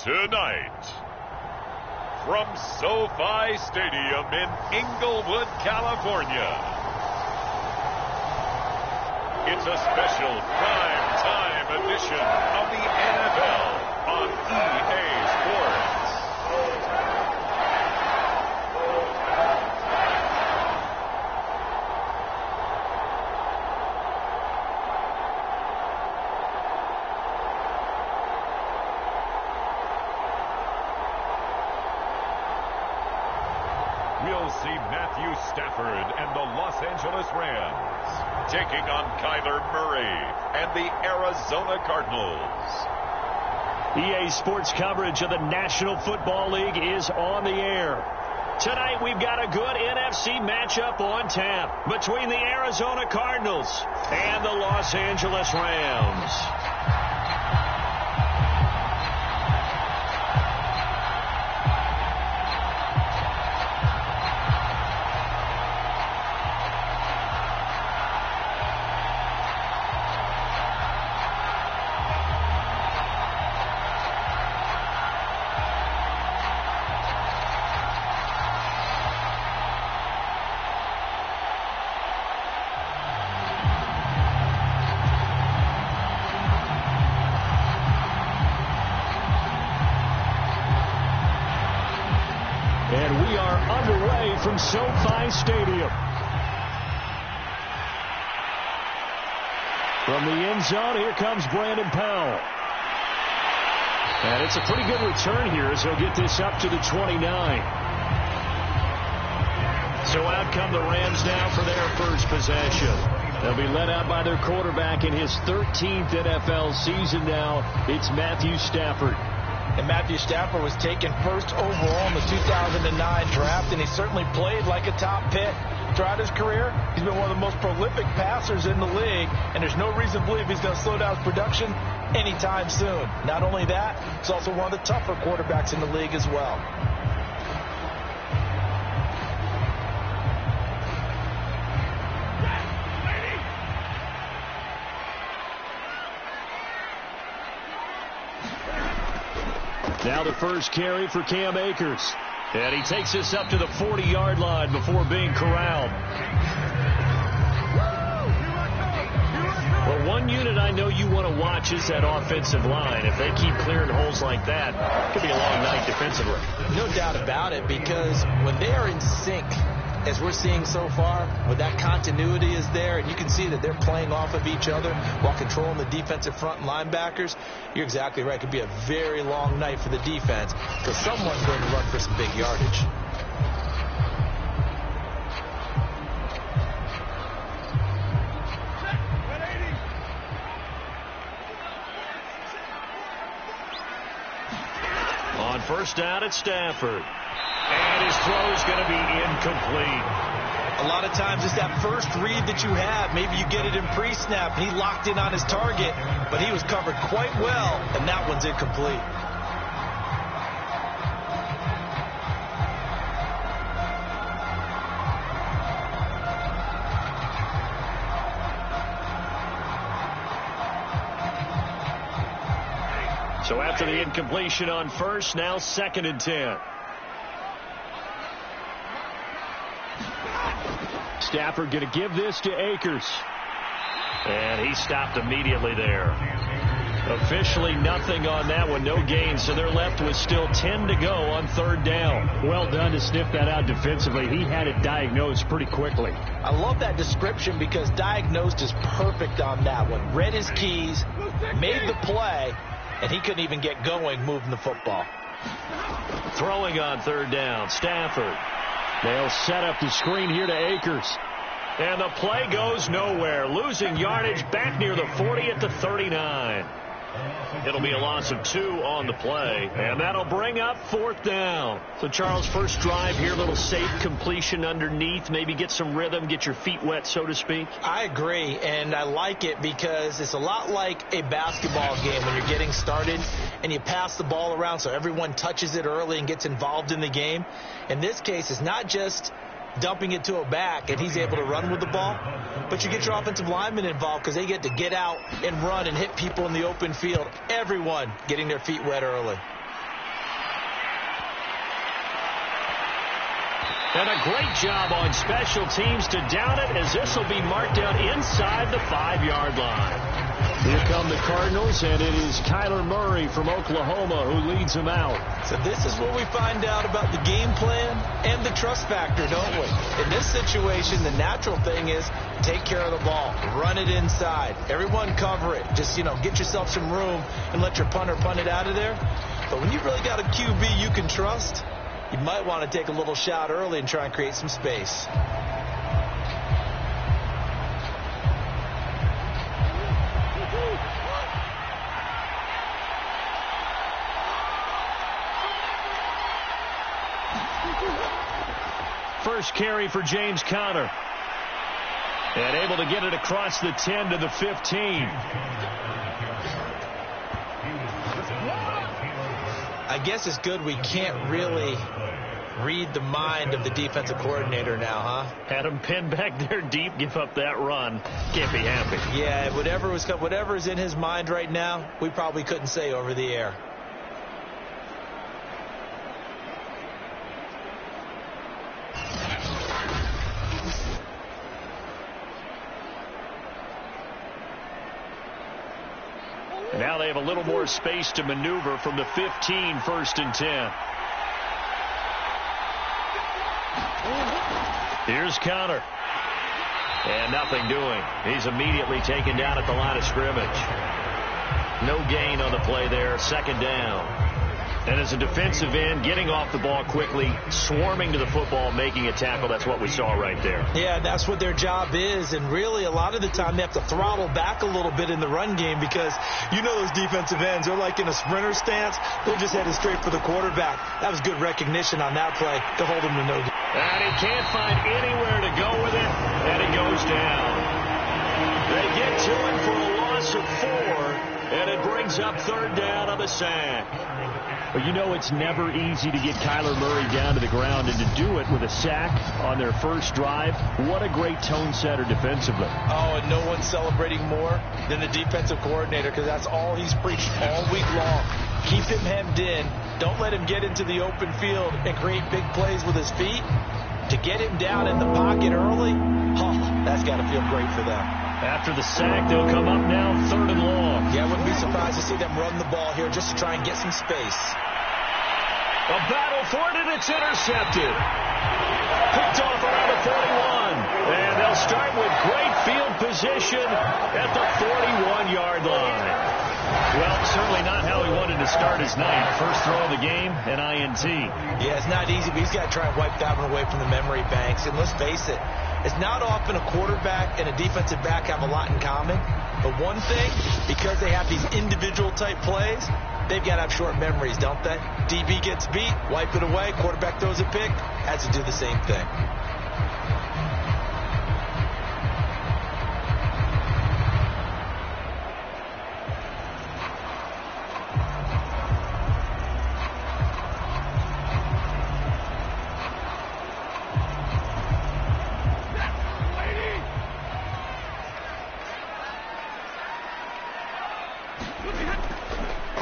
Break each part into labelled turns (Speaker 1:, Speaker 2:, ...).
Speaker 1: Tonight, from SoFi Stadium in Inglewood, California, it's a special prime time edition of the NFL on EA Sports. We'll see Matthew Stafford and the Los Angeles Rams taking on Kyler Murray and the Arizona Cardinals.
Speaker 2: EA Sports coverage of the National Football League is on the air. Tonight we've got a good NFC matchup on tap between the Arizona Cardinals and the Los Angeles Rams. And we are underway from SoFi Stadium. From the end zone, here comes Brandon Powell. And it's a pretty good return here as he'll get this up to the 29. So out come the Rams now for their first possession. They'll be led out by their quarterback in his 13th NFL season now. It's Matthew Stafford.
Speaker 3: And Matthew Stafford was taken first overall in the 2009 draft, and he certainly played like a top pick throughout his career. He's been one of the most prolific passers in the league, and there's no reason to believe he's going to slow down his production anytime soon. Not only that, he's also one of the tougher quarterbacks in the league as well.
Speaker 2: Now the first carry for Cam Akers. And he takes this up to the 40-yard line before being corralled. Well, one unit I know you want to watch is that offensive line. If they keep clearing holes like that, it could be a long night defensively.
Speaker 3: No doubt about it, because when they are in sync, as we're seeing so far, when that continuity is there, and you can see that they're playing off of each other while controlling the defensive front and linebackers, you're exactly right. It could be a very long night for the defense because someone's going to run for some big yardage.
Speaker 2: On first down, it's Stafford. And his throw is going to be incomplete.
Speaker 3: A lot of times it's that first read that you have. Maybe you get it in pre-snap, and he locked in on his target, but he was covered quite well, and that one's incomplete.
Speaker 2: So after the incompletion on first, now 2nd and 10. Stafford going to give this to Akers. And he stopped immediately there. Officially nothing on that one, no gain, so they're left with still 10 to go on 3rd down. Well done to sniff that out defensively. He had it diagnosed pretty quickly.
Speaker 3: I love that description because diagnosed is perfect on that one. Read his keys, made the play, and he couldn't even get going moving the football.
Speaker 2: Throwing on 3rd down, Stafford. They'll set up the screen here to Akers. And the play goes nowhere. Losing yardage back near the 40 at the 39. It'll be a loss of 2 on the play. And that'll bring up 4th down. So, Charles, first drive here, little safe completion underneath. Maybe get some rhythm, get your feet wet, so to speak.
Speaker 3: I agree, and I like it because it's a lot like a basketball game when you're getting started and you pass the ball around so everyone touches it early and gets involved in the game. In this case, it's not just dumping it to a back and he's able to run with the ball, but you get your offensive linemen involved because they get to get out and run and hit people in the open field. Everyone getting their feet wet early.
Speaker 2: And a great job on special teams to down it, as this will be marked down inside the 5-yard line. Here come the Cardinals, and it is Kyler Murray from Oklahoma who leads them out.
Speaker 3: So this is where we find out about the game plan and the trust factor, don't we? In this situation, the natural thing is take care of the ball, run it inside, everyone cover it. Just, get yourself some room and let your punter punt it out of there. But when you've really got a QB you can trust, you might want to take a little shot early and try and create some space.
Speaker 2: First carry for James Conner. And able to get it across the 10 to the 15.
Speaker 3: I guess it's good we can't really read the mind of the defensive coordinator now, huh?
Speaker 2: Had him pinned back there deep, give up that run. Can't be happy.
Speaker 3: Yeah, whatever is in his mind right now, we probably couldn't say over the air.
Speaker 2: Now they have a little more space to maneuver from the 15, 1st and 10. Here's Conner. And nothing doing. He's immediately taken down at the line of scrimmage. No gain on the play there. 2nd down. And as a defensive end, getting off the ball quickly, swarming to the football, making a tackle. That's what we saw right there.
Speaker 3: Yeah, that's what their job is. And really, a lot of the time, they have to throttle back a little bit in the run game because those defensive ends, they're like in a sprinter stance. They're just headed straight for the quarterback. That was good recognition on that play to hold him to no gain.
Speaker 2: And he can't find anywhere to go with it, and it goes down. They get to it for a loss of 4, and it brings up 3rd down on the sack. But it's never easy to get Kyler Murray down to the ground, and to do it with a sack on their first drive, what a great tone setter defensively.
Speaker 3: Oh, and no one's celebrating more than the defensive coordinator because that's all he's preached all week long. Keep him hemmed in. Don't let him get into the open field and create big plays with his feet. To get him down in the pocket early, that's got to feel great for them.
Speaker 2: After the sack, they'll come up now 3rd and long.
Speaker 3: Yeah, I wouldn't be surprised to see them run the ball here just to try and get some space.
Speaker 2: A battle for it, and it's intercepted. Picked off around the 41. And they'll start with great field position at the 41-yard line. Well, certainly not how he wanted to start his night. First throw of the game, an INT.
Speaker 3: Yeah, it's not easy, but he's got to try and wipe that one away from the memory banks. And let's face it, it's not often a quarterback and a defensive back have a lot in common. But one thing, because they have these individual type plays, they've got to have short memories, don't they? DB gets beat, wipe it away, quarterback throws a pick, has to do the same thing.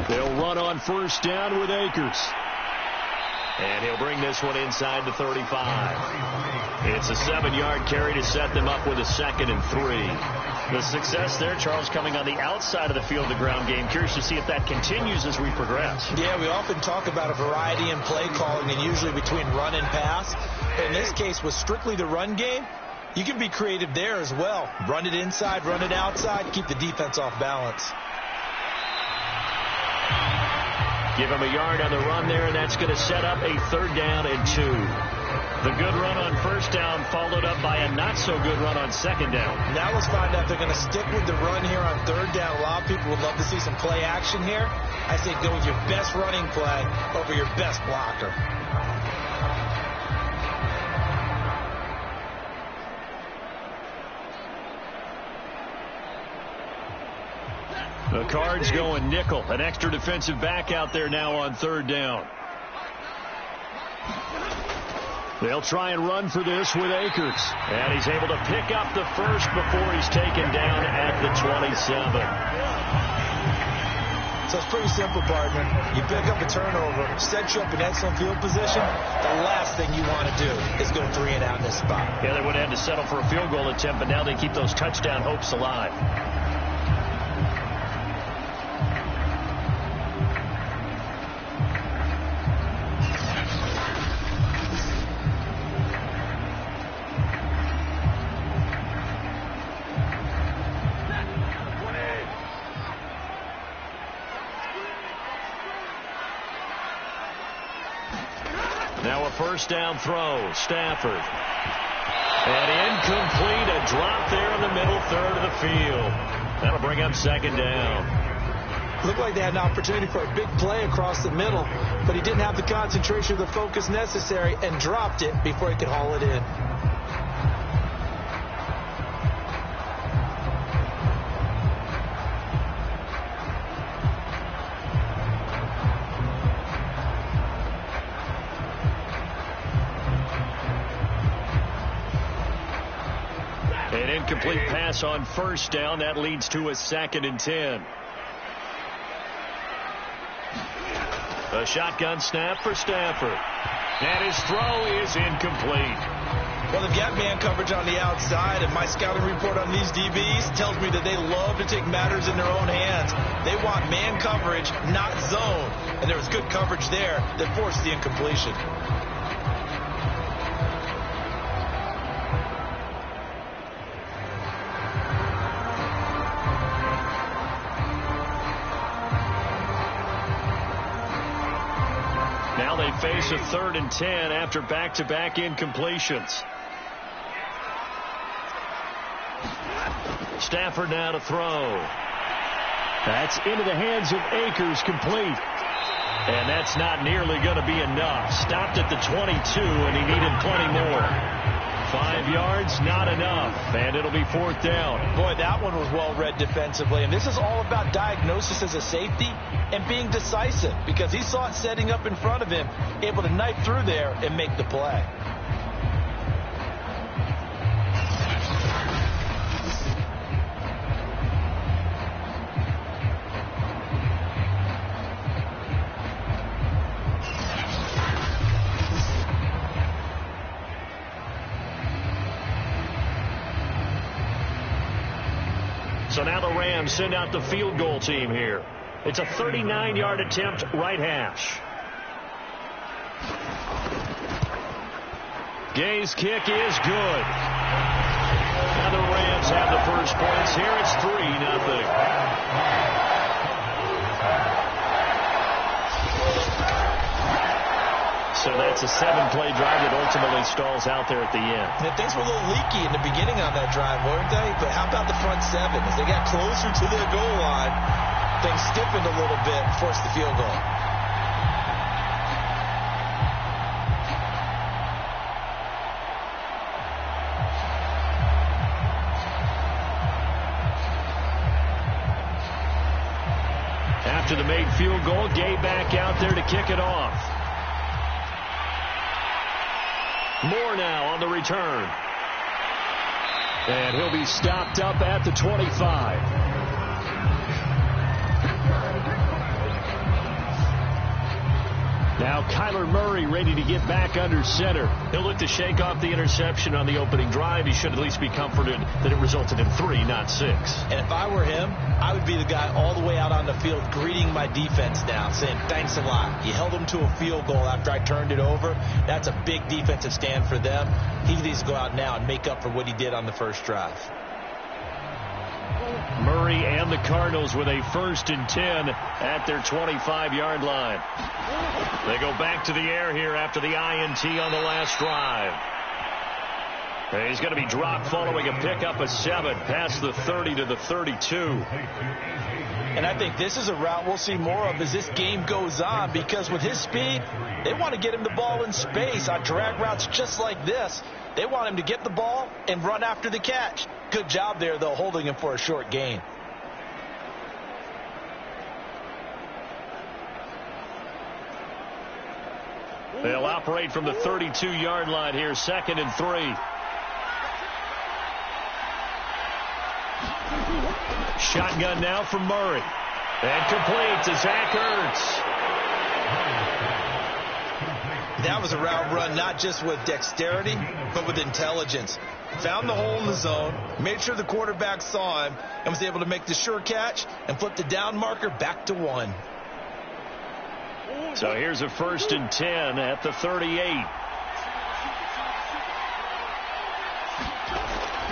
Speaker 2: They'll run on 1st down with Akers. And he'll bring this one inside the 35. It's a 7-yard carry to set them up with a 2nd and 3. The success there, Charles, coming on the outside of the field, the ground game. Curious to see if that continues as we progress.
Speaker 3: Yeah, we often talk about a variety in play calling and usually between run and pass. In this case, with strictly the run game, you can be creative there as well. Run it inside, run it outside, keep the defense off balance.
Speaker 2: Give him a yard on the run there, and that's going to set up a 3rd down and 2. The good run on 1st down followed up by a not-so-good run on 2nd down.
Speaker 3: Now let's find out if they're going to stick with the run here on 3rd down. A lot of people would love to see some play action here. I say go with your best running play over your best blocker.
Speaker 2: The Cards going nickel. An extra defensive back out there now on 3rd down. They'll try and run for this with Akers. And he's able to pick up the first before he's taken down at the 27.
Speaker 3: So it's pretty simple, partner. You pick up a turnover, set you up in excellent field position. The last thing you want to do is go 3 and out in this spot.
Speaker 2: Yeah, they would have had to settle for a field goal attempt, but now they keep those touchdown hopes alive. Now a first down throw. Stafford. And incomplete. A drop there in the middle third of the field. That'll bring up second down.
Speaker 3: Looked like they had an opportunity for a big play across the middle, but he didn't have the concentration or the focus necessary and dropped it before he could haul it in.
Speaker 2: An incomplete pass on first down. That leads to a 2nd and 10. A shotgun snap for Stafford. And his throw is incomplete.
Speaker 3: Well, they've got man coverage on the outside, and my scouting report on these DBs tells me that they love to take matters in their own hands. They want man coverage, not zone. And there was good coverage there that forced the incompletion.
Speaker 2: Now they face a 3rd and 10 after back-to-back incompletions. Stafford now to throw. That's into the hands of Akers, complete. And that's not nearly going to be enough. Stopped at the 22, and he needed plenty more. 5 yards, not enough, and it'll be 4th down.
Speaker 3: Boy, that one was well-read defensively, and this is all about diagnosis as a safety and being decisive, because he saw it setting up in front of him, able to knife through there and make the play.
Speaker 2: So now the Rams send out the field goal team here. It's a 39-yard attempt, right hash. Gay's kick is good. Now the Rams have the first points here. It's 3-0. So that's a 7-play drive that ultimately stalls out there at the end.
Speaker 3: And things were a little leaky in the beginning on that drive, weren't they? But how about the front 7? As they got closer to the goal line, things stiffened a little bit and forced the field goal.
Speaker 2: After the made field goal, Gay back out there to kick it off. Moore now on the return. And he'll be stopped up at the 25. Now Kyler Murray ready to get back under center. He'll look to shake off the interception on the opening drive. He should at least be comforted that it resulted in 3, not 6.
Speaker 3: And if I were him, I would be the guy all the way out on the field greeting my defense now, saying thanks a lot. You held them to a field goal after I turned it over. That's a big defensive stand for them. He needs to go out now and make up for what he did on the first drive.
Speaker 2: Murray and the Cardinals with a 1st and 10 at their 25-yard line. They go back to the air here after the INT on the last drive. He's going to be dropped following a pickup of 7 past the 30 to the 32.
Speaker 3: And I think this is a route we'll see more of as this game goes on, because with his speed, they want to get him the ball in space on drag routes just like this. They want him to get the ball and run after the catch. Good job there, though, holding him for a short gain.
Speaker 2: They'll operate from the 32-yard line here, 2nd and 3. Shotgun now from Murray. And complete to Zach Ertz.
Speaker 3: That was a route run not just with dexterity, but with intelligence. Found the hole in the zone, made sure the quarterback saw him, and was able to make the sure catch and flip the down marker back to 1.
Speaker 2: So here's a 1st and 10 at the 38.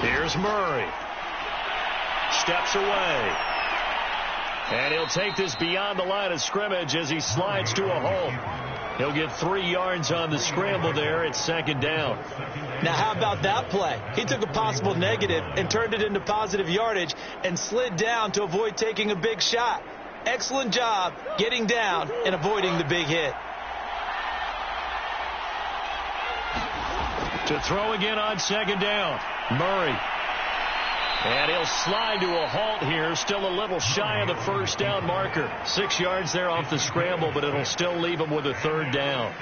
Speaker 2: Here's Murray. Steps away. And he'll take this beyond the line of scrimmage as he slides to a hole. He'll get 3 yards on the scramble there. It's 2nd down.
Speaker 3: Now, how about that play? He took a possible negative and turned it into positive yardage and slid down to avoid taking a big shot. Excellent job getting down and avoiding the big hit.
Speaker 2: To throw again on 2nd down. Murray. And he'll slide to a halt here, still a little shy of the 1st down marker. 6 yards there off the scramble, but it'll still leave him with a 3rd down.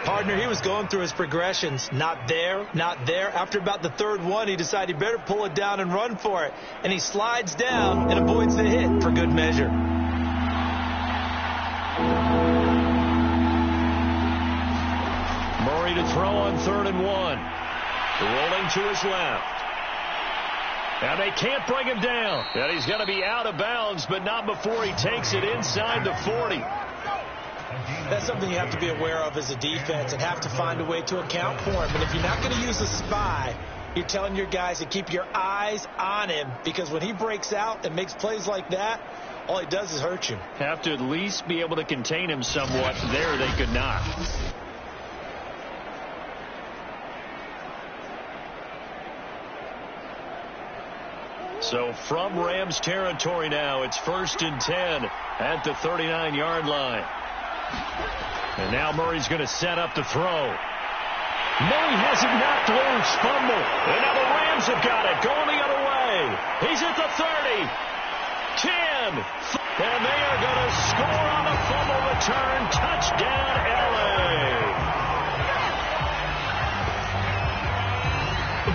Speaker 3: Partner, he was going through his progressions. Not there, not there. After about the 3rd one, he decided he better pull it down and run for it. And he slides down and avoids the hit for good measure.
Speaker 2: Murray to throw on 3rd and 1. Rolling to his left. And they can't bring him down. And he's going to be out of bounds, but not before he takes it inside the 40.
Speaker 3: That's something you have to be aware of as a defense and have to find a way to account for him. And if you're not going to use a spy, you're telling your guys to keep your eyes on him, because when he breaks out and makes plays like that, all he does is hurt you.
Speaker 2: Have to at least be able to contain him somewhat. There they could not. So from Rams territory now, it's 1st and 10 at the 39-yard line. And now Murray's going to set up the throw. Murray has it knocked loose. Fumble. And now the Rams have got it. Going the other way. He's at the 30. 10. And they are going to score on the fumble return. Touchdown, L.A.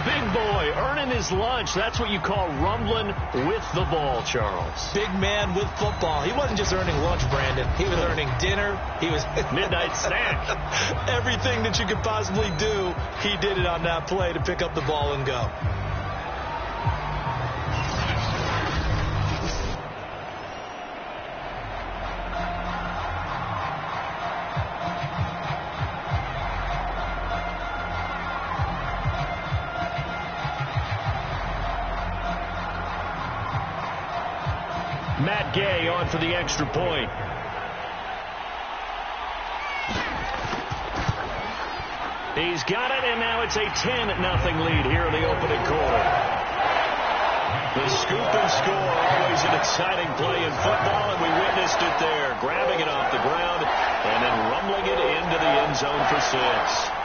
Speaker 2: Big boy earning his lunch. That's what you call rumbling with the ball, Charles.
Speaker 3: Big man with football. He wasn't just earning lunch, Brandon. He was earning dinner. He was
Speaker 2: midnight snack.
Speaker 3: Everything that you could possibly do, he did it on that play to pick up the ball and go.
Speaker 2: Matt Gay on for the extra point. He's got it, and now it's a 10-0 lead here in the opening quarter. The scoop and score, always an exciting play in football, and we witnessed it there, grabbing it off the ground and then rumbling it into the end zone for 6.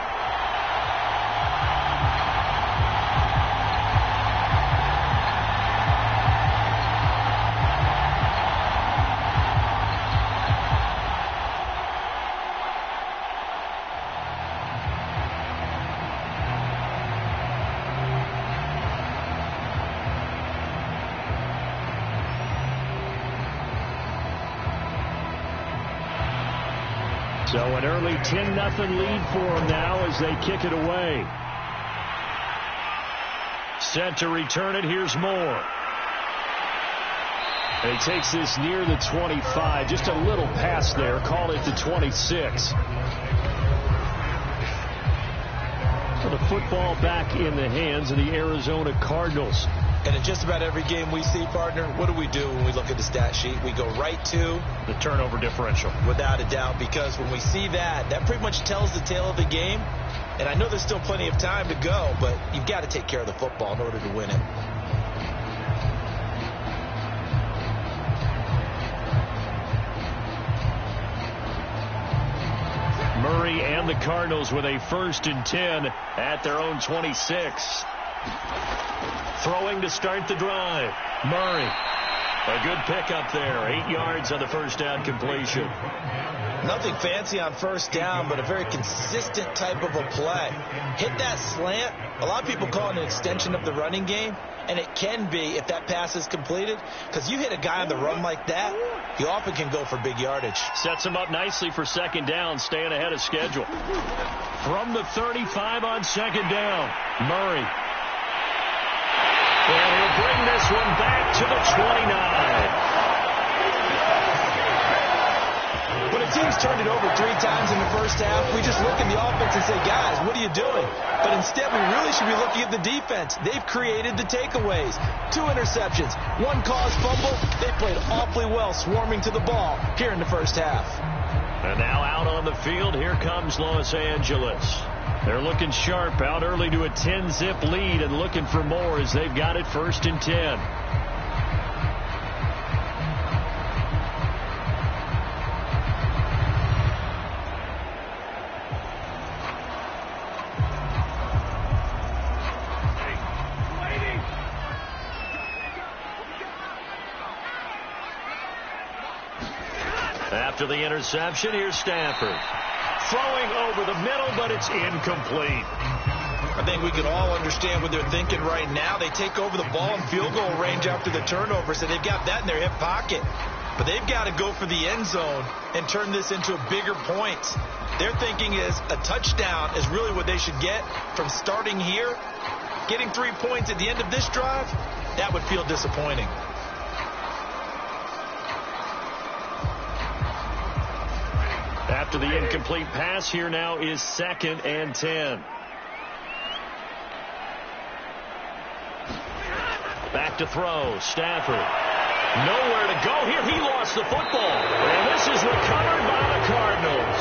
Speaker 2: So an early 10-0 lead for them now as they kick it away. Set to return it. Here's Moore. And he takes this near the 25. Just a little pass there. Call it the 26. So the football back in the hands of the Arizona Cardinals.
Speaker 3: And in just about every game we see, partner, what do we do when we look at the stat sheet? We go right to
Speaker 2: the turnover differential.
Speaker 3: Without a doubt, because when we see that, that pretty much tells the tale of the game. And I know there's still plenty of time to go, but you've got to take care of the football in order to win it.
Speaker 2: Murray and the Cardinals with a 1st and 10 at their own 26. Throwing to start the drive. Murray. A good pickup there. 8 yards on the 1st down completion.
Speaker 3: Nothing fancy on 1st down, but a very consistent type of a play. Hit that slant. A lot of people call it an extension of the running game. and it can be if that pass is completed, because you hit a guy on the run like that, you often can go for big yardage.
Speaker 2: Sets him up nicely for second down, staying ahead of schedule. From the 35 on second down, Murray. And he'll bring this one back to the 29.
Speaker 3: When a team's turned it over 3 times in the first half, we just look at the offense and say, guys, what are you doing? But instead, we really should be looking at the defense. They've created the takeaways. 2 interceptions, 1 caused fumble. They played awfully well swarming to the ball here in the first half.
Speaker 2: And now out on the field, here comes Los Angeles. They're looking sharp, out early to a 10-zip lead and looking for more as they've got it 1st and 10. After the interception, here's Stafford. Throwing over the middle, but it's incomplete.
Speaker 3: I think we can all understand what they're thinking right now. They take over the ball in field goal range after the turnover, so they've got that in their hip pocket. But they've got to go for the end zone and turn this into bigger points. Their thinking is a touchdown is really what they should get from starting here. Getting 3 points at the end of this drive, that would feel disappointing.
Speaker 2: After the incomplete pass, here now is 2nd and 10. Back to throw. Stafford. Nowhere to go here. He lost the football. And this is recovered by the Cardinals.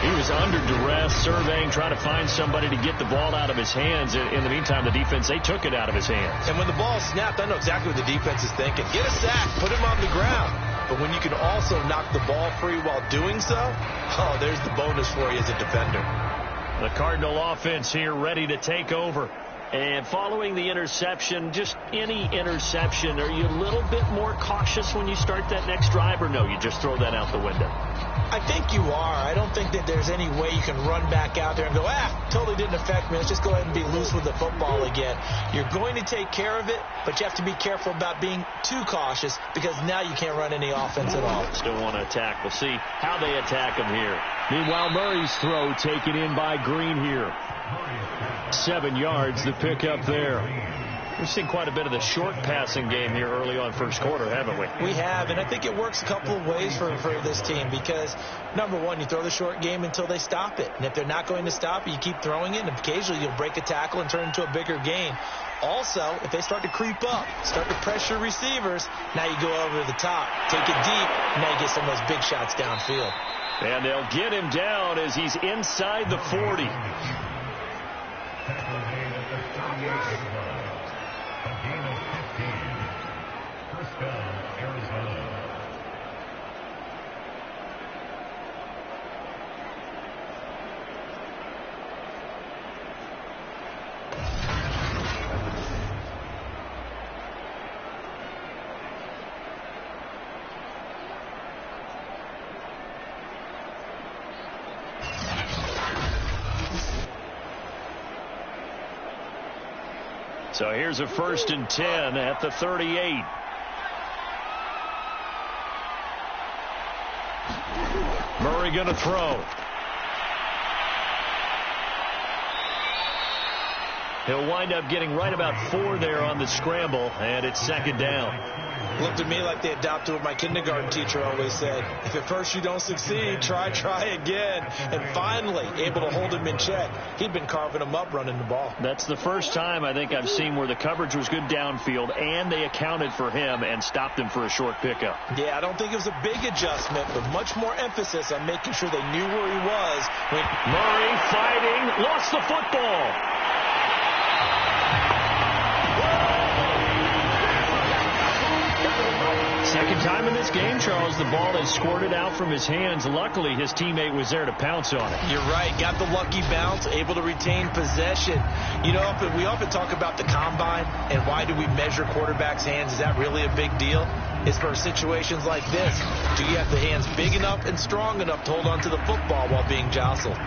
Speaker 2: He was under duress, surveying, trying to find somebody to get the ball out of his hands. In the meantime, the defense, they took it out of his hands.
Speaker 3: And when the ball snapped, I know exactly what the defense is thinking. Get a sack. Put him on the ground. But when you can also knock the ball free while doing so, oh, there's the bonus for you as a defender.
Speaker 2: The Cardinal offense here ready to take over. And following the interception, just any interception, are you a little bit more cautious when you start that next drive, or no, you just throw that out the window?
Speaker 3: I think you are. I don't think that there's any way you can run back out there and go, totally didn't affect me. Let's just go ahead and be loose with the football again. You're going to take care of it, but you have to be careful about being too cautious because now you can't run any offense at all.
Speaker 2: Still want to attack. We'll see how they attack him here. Meanwhile, Murray's throw taken in by Green here. 7 yards, the pickup there. We've seen quite a bit of the short passing game here early on first quarter, haven't we?
Speaker 3: We have, and I think it works a couple of ways for this team because, number one, you throw the short game until they stop it. And if they're not going to stop it, you keep throwing it, and occasionally you'll break a tackle and turn it into a bigger gain. Also, if they start to creep up, start to pressure receivers, now you go over the top, take it deep, and now you get some of those big shots downfield.
Speaker 2: And they'll get him down as he's inside the 40. So here's a 1st and 10 at the 38. Murray going to throw. He'll wind up getting right about 4 there on the scramble, and it's 2nd down.
Speaker 3: Looked at me like they adopted what my kindergarten teacher always said. If at first you don't succeed, try again. And finally, able to hold him in check. He'd been carving him up running the ball.
Speaker 2: That's the first time I think I've seen where the coverage was good downfield, and they accounted for him and stopped him for a short pickup.
Speaker 3: Yeah, I don't think it was a big adjustment, but much more emphasis on making sure they knew where he was.
Speaker 2: Murray fighting, lost the football. Second time in this game, Charles, the ball has squirted out from his hands. Luckily, his teammate was there to pounce on it.
Speaker 3: You're right. Got the lucky bounce, able to retain possession. You know, we often talk about the combine and why do we measure quarterbacks' hands. Is that really a big deal? It's for situations like this. Do you have the hands big enough and strong enough to hold on to the football while being jostled?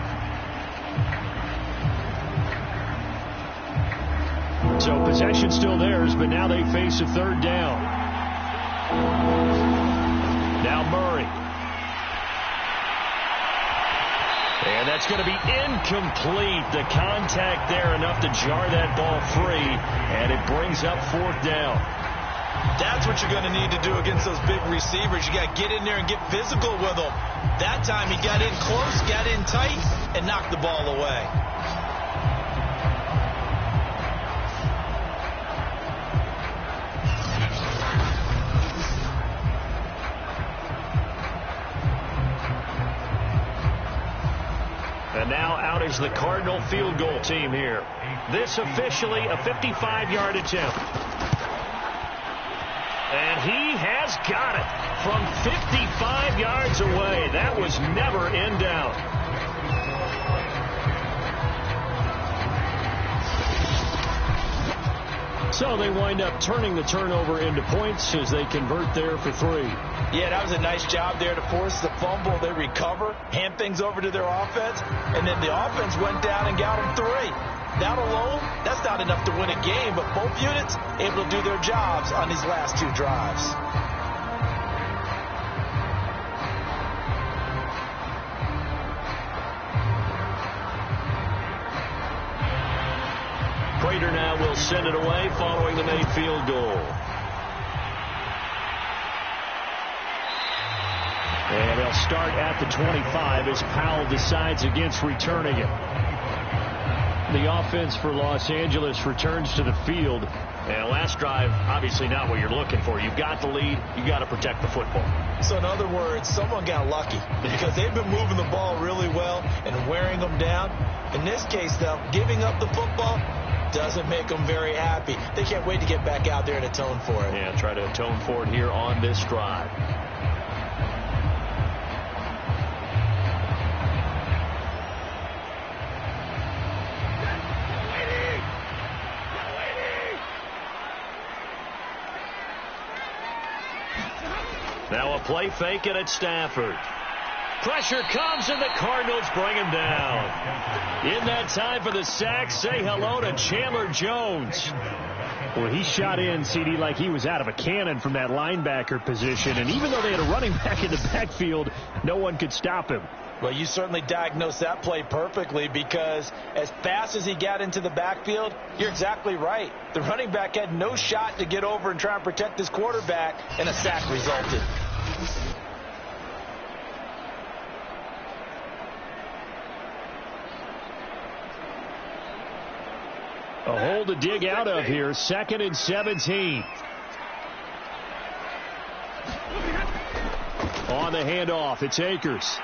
Speaker 2: So possession still theirs, but now they face a third down. Now Murray. And that's going to be incomplete. The contact there enough to jar that ball free, and it brings up fourth down.
Speaker 3: That's what you're going to need to do against those big receivers. You got to get in there and get physical with them. That time he got in close, got in tight, and knocked the ball away.
Speaker 2: And now out is the Cardinal field goal team here. This officially a 55-yard attempt. And he has got it from 55 yards away. That was never in doubt. So they wind up turning the turnover into points as they convert there for 3.
Speaker 3: Yeah, that was a nice job there to force the fumble. They recover, hand things over to their offense, and then the offense went down and got them 3. That alone, that's not enough to win a game, but both units able to do their jobs on these last 2 drives.
Speaker 2: Prater now will send it away following the made field goal. And they'll start at the 25 as Powell decides against returning it. The offense for Los Angeles returns to the field. And last drive, obviously not what you're looking for. You've got the lead. You've got to protect the football.
Speaker 3: So in other words, someone got lucky because they've been moving the ball really well and wearing them down. In this case, though, giving up the football doesn't make them very happy. They can't wait to get back out there and atone for it.
Speaker 2: Yeah, try to atone for it here on this drive. Now a play fake it at Stafford. Pressure comes, and the Cardinals bring him down. In that time for the sack, say hello to Chandler Jones. Well, he shot in, CD, like he was out of a cannon from that linebacker position. And even though they had a running back in the backfield, no one could stop him.
Speaker 3: Well, you certainly diagnosed that play perfectly because as fast as he got into the backfield, you're exactly right. The running back had no shot to get over and try and protect his quarterback, and a sack resulted.
Speaker 2: A hole to dig out of here. 2nd and 17. On the handoff, it's Akers.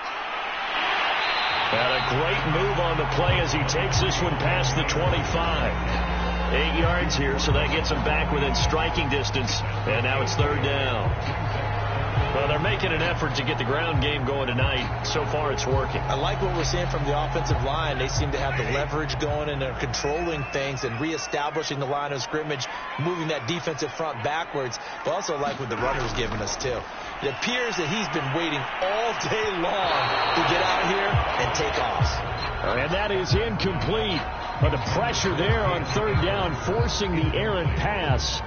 Speaker 2: And a great move on the play as he takes this one past the 25. 8 yards here, so that gets him back within striking distance. And now it's 3rd down. Well, they're making an effort to get the ground game going tonight. So far, it's working.
Speaker 3: I like what we're seeing from the offensive line. They seem to have the leverage going, and they're controlling things and reestablishing the line of scrimmage, moving that defensive front backwards. But also like what the runner's giving us, too. It appears that he's been waiting all day long to get out here and take off.
Speaker 2: And that is incomplete. But the pressure there on 3rd down, forcing the errant pass.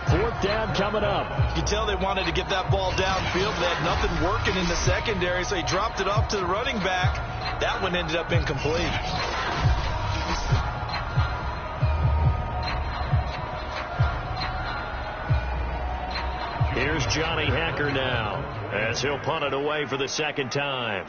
Speaker 2: 4th down coming up.
Speaker 3: You can tell they wanted to get that ball downfield. They had nothing working in the secondary, so he dropped it off to the running back. That one ended up incomplete.
Speaker 2: Here's Johnny Hacker now as he'll punt it away for the 2nd time.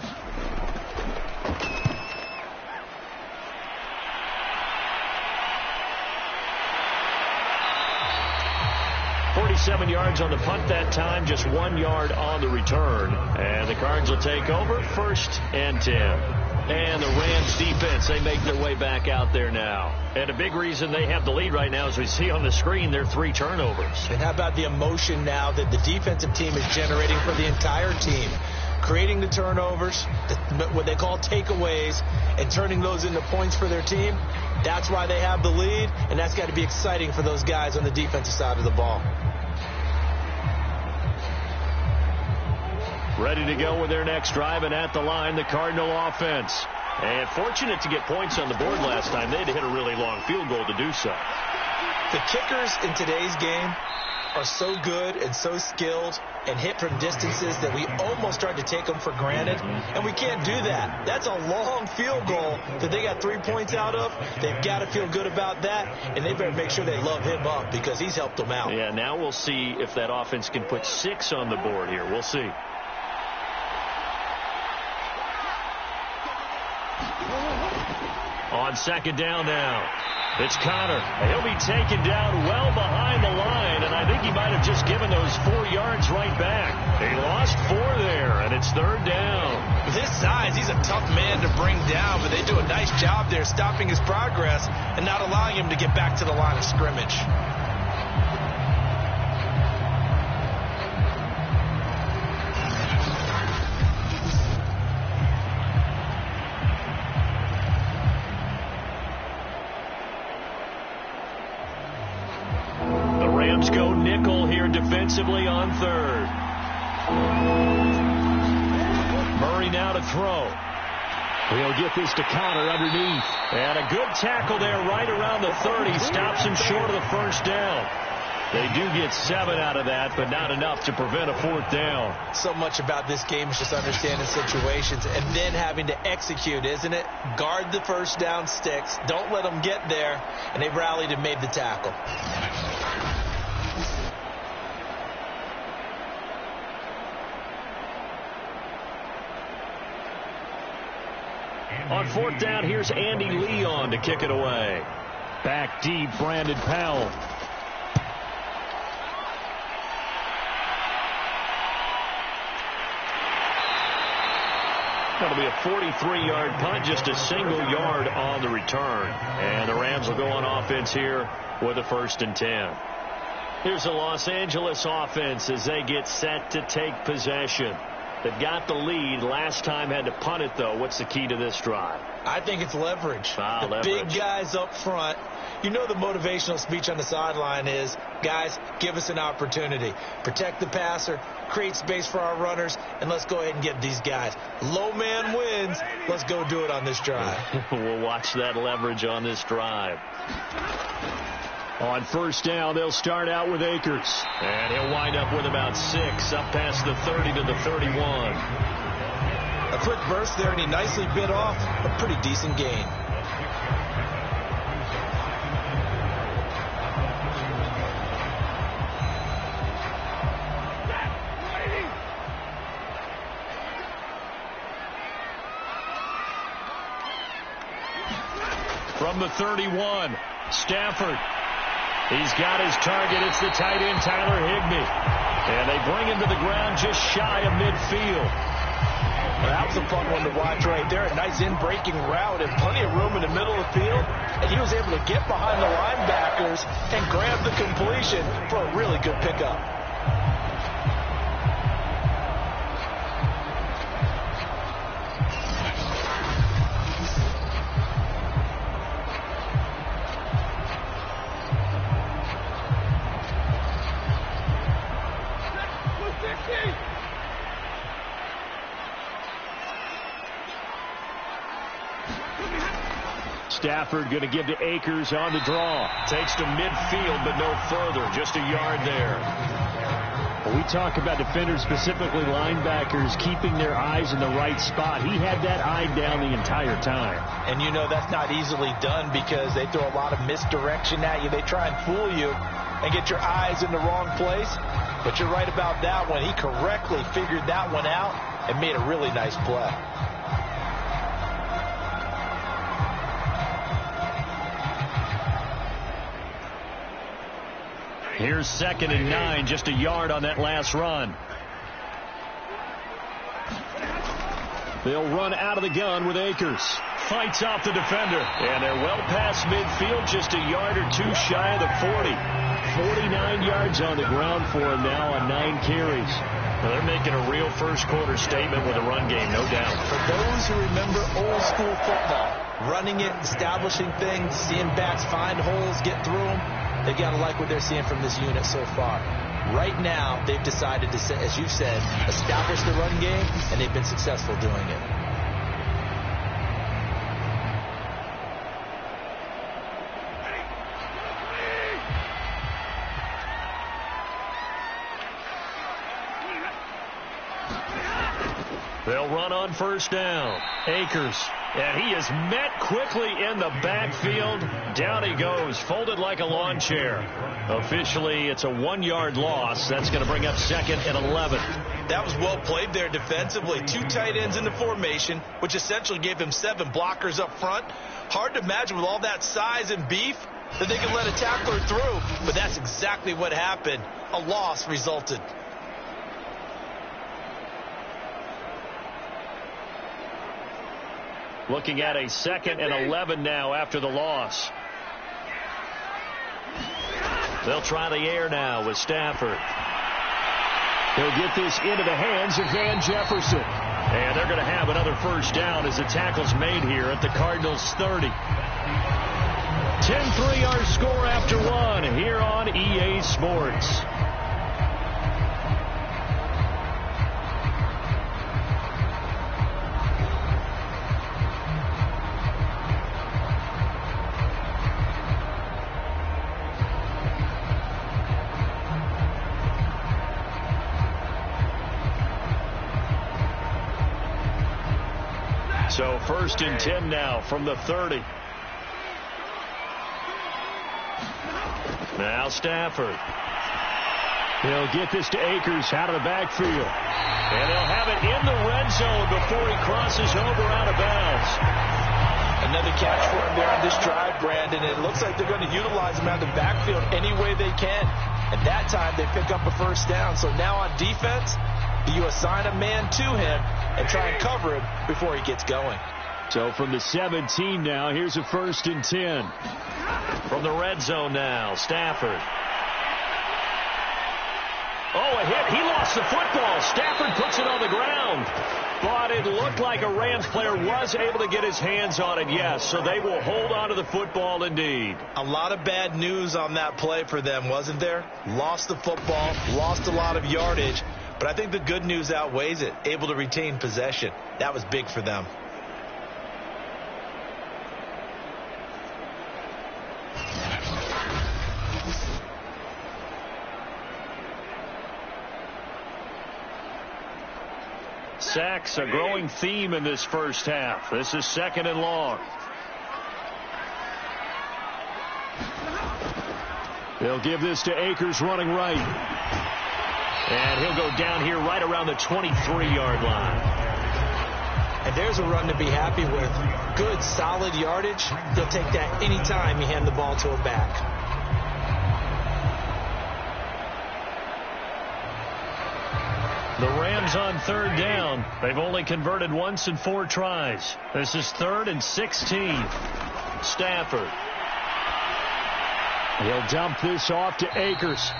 Speaker 2: 47 yards on the punt that time, just 1 yard on the return. And the Cards will take over 1st and 10. And the Rams defense, they make their way back out there now. And a big reason they have the lead right now, as we see on the screen, their 3 turnovers.
Speaker 3: And how about the emotion now that the defensive team is generating for the entire team? Creating the turnovers, what they call takeaways, and turning those into points for their team. That's why they have the lead, and that's got to be exciting for those guys on the defensive side of the ball.
Speaker 2: Ready to go with their next drive, and at the line, the Cardinal offense. And fortunate to get points on the board last time. They had to hit a really long field goal to do so.
Speaker 3: The kickers in today's game are so good and so skilled and hit from distances that we almost start to take them for granted, and we can't do that. That's a long field goal that they got 3 points out of. They've got to feel good about that, and they better make sure they love him up because he's helped them out.
Speaker 2: Yeah, now we'll see if that offense can put 6 on the board here. We'll see. On second down now, it's Connor. He'll be taken down well behind the line, and I think he might have just given those 4 yards right back. He lost 4 there, and it's third down.
Speaker 3: With his size, he's a tough man to bring down, but they do a nice job there stopping his progress and not allowing him to get back to the line of scrimmage.
Speaker 2: Go nickel here defensively on third. Murray now to throw. He'll get this to Connor underneath. And a good tackle there right around the 30. Stops him short of the first down. They do get 7 out of that, but not enough to prevent a 4th down.
Speaker 3: So much about this game is just understanding situations and then having to execute, isn't it? Guard the first down sticks. Don't let them get there. And they rallied and made the tackle.
Speaker 2: On 4th down, here's Andy Leon to kick it away. Back deep, Brandon Powell. That'll be a 43-yard punt, just a single yard on the return. And the Rams will go on offense here with a 1st and 10. Here's the Los Angeles offense as they get set to take possession. They've got the lead. Last time had to punt it, though. What's the key to this drive?
Speaker 3: I think it's leverage.
Speaker 2: Leverage.
Speaker 3: Big guys up front. You know the motivational speech on the sideline is, guys, give us an opportunity. Protect the passer, create space for our runners, and let's go ahead and get these guys. Low man wins. Let's go do it on this drive.
Speaker 2: We'll watch that leverage on this drive. On 1st down, they'll start out with Akers. And he'll wind up with about 6, up past the 30 to the 31.
Speaker 3: A quick burst there, and he nicely bit off a pretty decent gain.
Speaker 2: From the 31, Stafford. He's got his target. It's the tight end, Tyler Higbee. And they bring him to the ground just shy of midfield.
Speaker 3: Well, that was a fun one to watch right there. A nice in-breaking route and plenty of room in the middle of the field. And he was able to get behind the linebackers and grab the completion for a really good pickup.
Speaker 2: Stafford going to give to Akers on the draw. Takes to midfield, but no further. Just a yard there. When we talk about defenders, specifically linebackers, keeping their eyes in the right spot. He had that eye down the entire time.
Speaker 3: And you know that's not easily done because they throw a lot of misdirection at you. They try and fool you and get your eyes in the wrong place. But you're right about that one. He correctly figured that one out and made a really nice play.
Speaker 2: Here's 2nd and 9, just a yard on that last run. They'll run out of the gun with Akers. Fights off the defender. And they're well past midfield, just a yard or 2 shy of the 40. 49 yards on the ground for him now on 9 carries. Well, they're making a real first-quarter statement with a run game, no doubt.
Speaker 3: For those who remember old-school football, running it, establishing things, seeing backs find holes, get through them, they've got to like what they're seeing from this unit so far. Right now, they've decided to, as you said, establish the run game, and they've been successful doing it.
Speaker 2: They'll run on first down. Akers. And he is met quickly in the backfield. Down he goes, folded like a lawn chair. Officially, it's a 1-yard loss. That's going to bring up 2nd and 11.
Speaker 3: That was well played there defensively. 2 tight ends in the formation, which essentially gave him 7 blockers up front. Hard to imagine with all that size and beef that they could let a tackler through, but that's exactly what happened. A loss resulted.
Speaker 2: Looking at a 2nd and 11 now after the loss. They'll try the air now with Stafford. He'll get this into the hands of Van Jefferson. And they're going to have another first down as the tackle's made here at the Cardinals 30. 10-3 our score after 1 here on EA Sports. So 1st and 10 now from the 30. Now Stafford. He'll get this to Akers out of the backfield. And they'll have it in the red zone before he crosses over out of bounds.
Speaker 3: Another catch for him there on this drive, Brandon. It looks like they're going to utilize him out of the backfield any way they can. And that time they pick up a first down. So now on defense, you assign a man to him and try and cover him before he gets going.
Speaker 2: So from the 17 now, here's a 1st and 10. From the red zone now, Stafford. Oh, a hit. He lost the football. Stafford puts it on the ground. But it looked like a Rams player was able to get his hands on it, yes. So they will hold on to the football indeed.
Speaker 3: A lot of bad news on that play for them, wasn't there? Lost the football, lost a lot of yardage. But I think the good news outweighs it. Able to retain possession. That was big for them.
Speaker 2: Sacks, a growing theme in this first half. This is 2nd and long. They'll give this to Akers running right. And he'll go down here right around the 23-yard line.
Speaker 3: And there's a run to be happy with. Good, solid yardage. He'll take that anytime you hand the ball to him back.
Speaker 2: The Rams on 3rd down. They've only converted once in 4 tries. This is 3rd and 16. Stafford. He'll dump this off to Akers.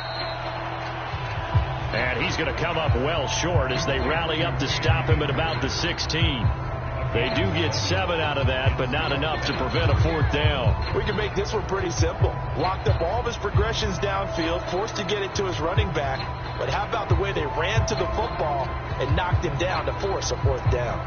Speaker 2: And he's going to come up well short as they rally up to stop him at about the 16. They do get 7 out of that, but not enough to prevent a 4th down.
Speaker 3: We can make this one pretty simple. Locked up all of his progressions downfield, forced to get it to his running back. But how about the way they ran to the football and knocked him down to force a 4th down?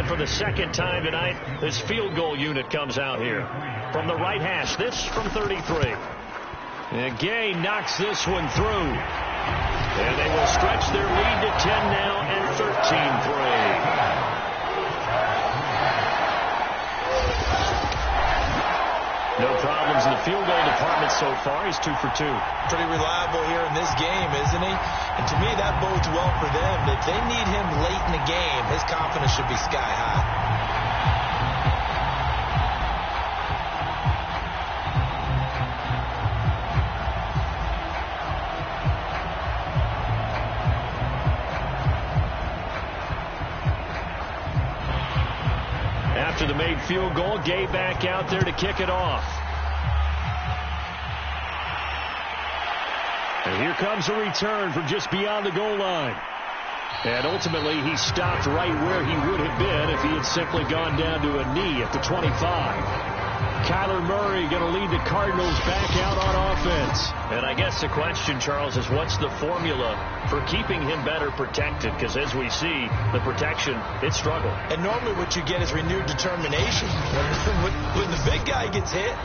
Speaker 2: For the 2nd time tonight, this field goal unit comes out here. From the right hash, this from 33. And Gay knocks this one through. And they will stretch their lead to 10 now and 13-3. No problems in the field goal department so far. He's 2 for 2.
Speaker 3: Pretty reliable here in this game, isn't he? And to me, that bodes well for them. If they need him late in the game, his confidence should be sky high.
Speaker 2: After the made field goal, Gay back out there to kick it off. And here comes a return from just beyond the goal line. And ultimately, he stopped right where he would have been if he had simply gone down to a knee at the 25. Kyler Murray going to lead the Cardinals back out on offense. And I guess the question, Charles, is what's the formula for keeping him better protected? Because as we see, the protection, it struggled.
Speaker 3: And normally what you get is renewed determination. When the big guy gets hit,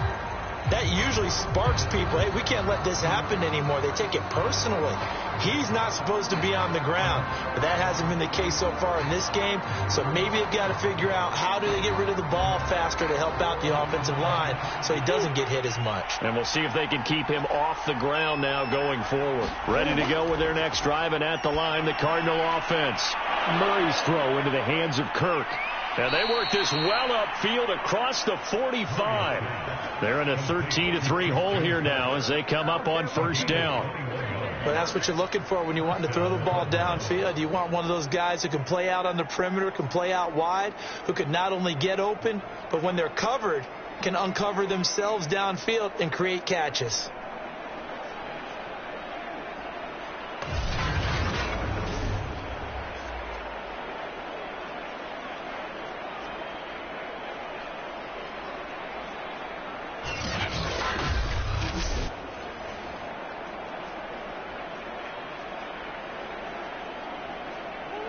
Speaker 3: that usually sparks people. Hey, we can't let this happen anymore. They take it personally. He's not supposed to be on the ground. But that hasn't been the case so far in this game. So maybe they've got to figure out how do they get rid of the ball faster to help out the offensive line so he doesn't get hit as much.
Speaker 2: And we'll see if they can keep him off the ground now going forward. Ready to go with their next drive, and at the line, the Cardinal offense. Murray's throw into the hands of Kirk. And they work this well upfield across the 45. They're in a 13-3 hole here now as they come up on first down.
Speaker 3: Well, that's what you're looking for when you want to throw the ball downfield. You want one of those guys who can play out on the perimeter, can play out wide, who can not only get open, but when they're covered, can uncover themselves downfield and create catches.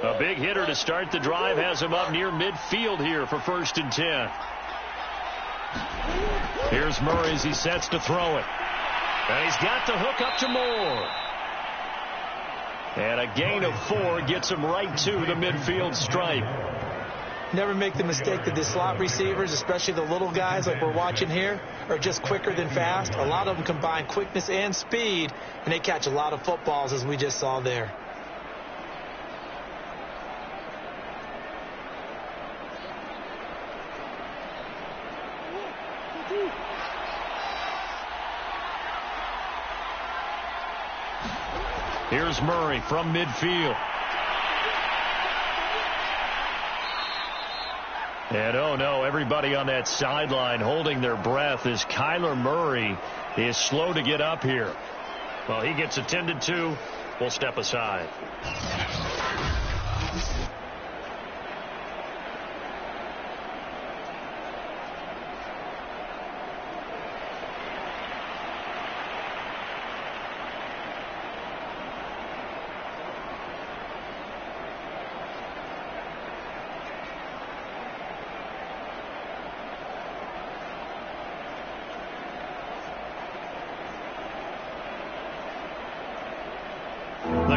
Speaker 2: A big hitter to start the drive has him up near midfield here for 1st and 10. Here's Murray as he sets to throw it. And he's got the hook up to Moore. And a gain of 4 gets him right to the midfield stripe.
Speaker 3: Never make the mistake that the slot receivers, especially the little guys like we're watching here, are just quicker than fast. A lot of them combine quickness and speed, and they catch a lot of footballs as we just saw there.
Speaker 2: Here's Murray from midfield. And oh no, everybody on that sideline holding their breath as Kyler Murray is slow to get up here. Well, he gets attended to. We'll step aside.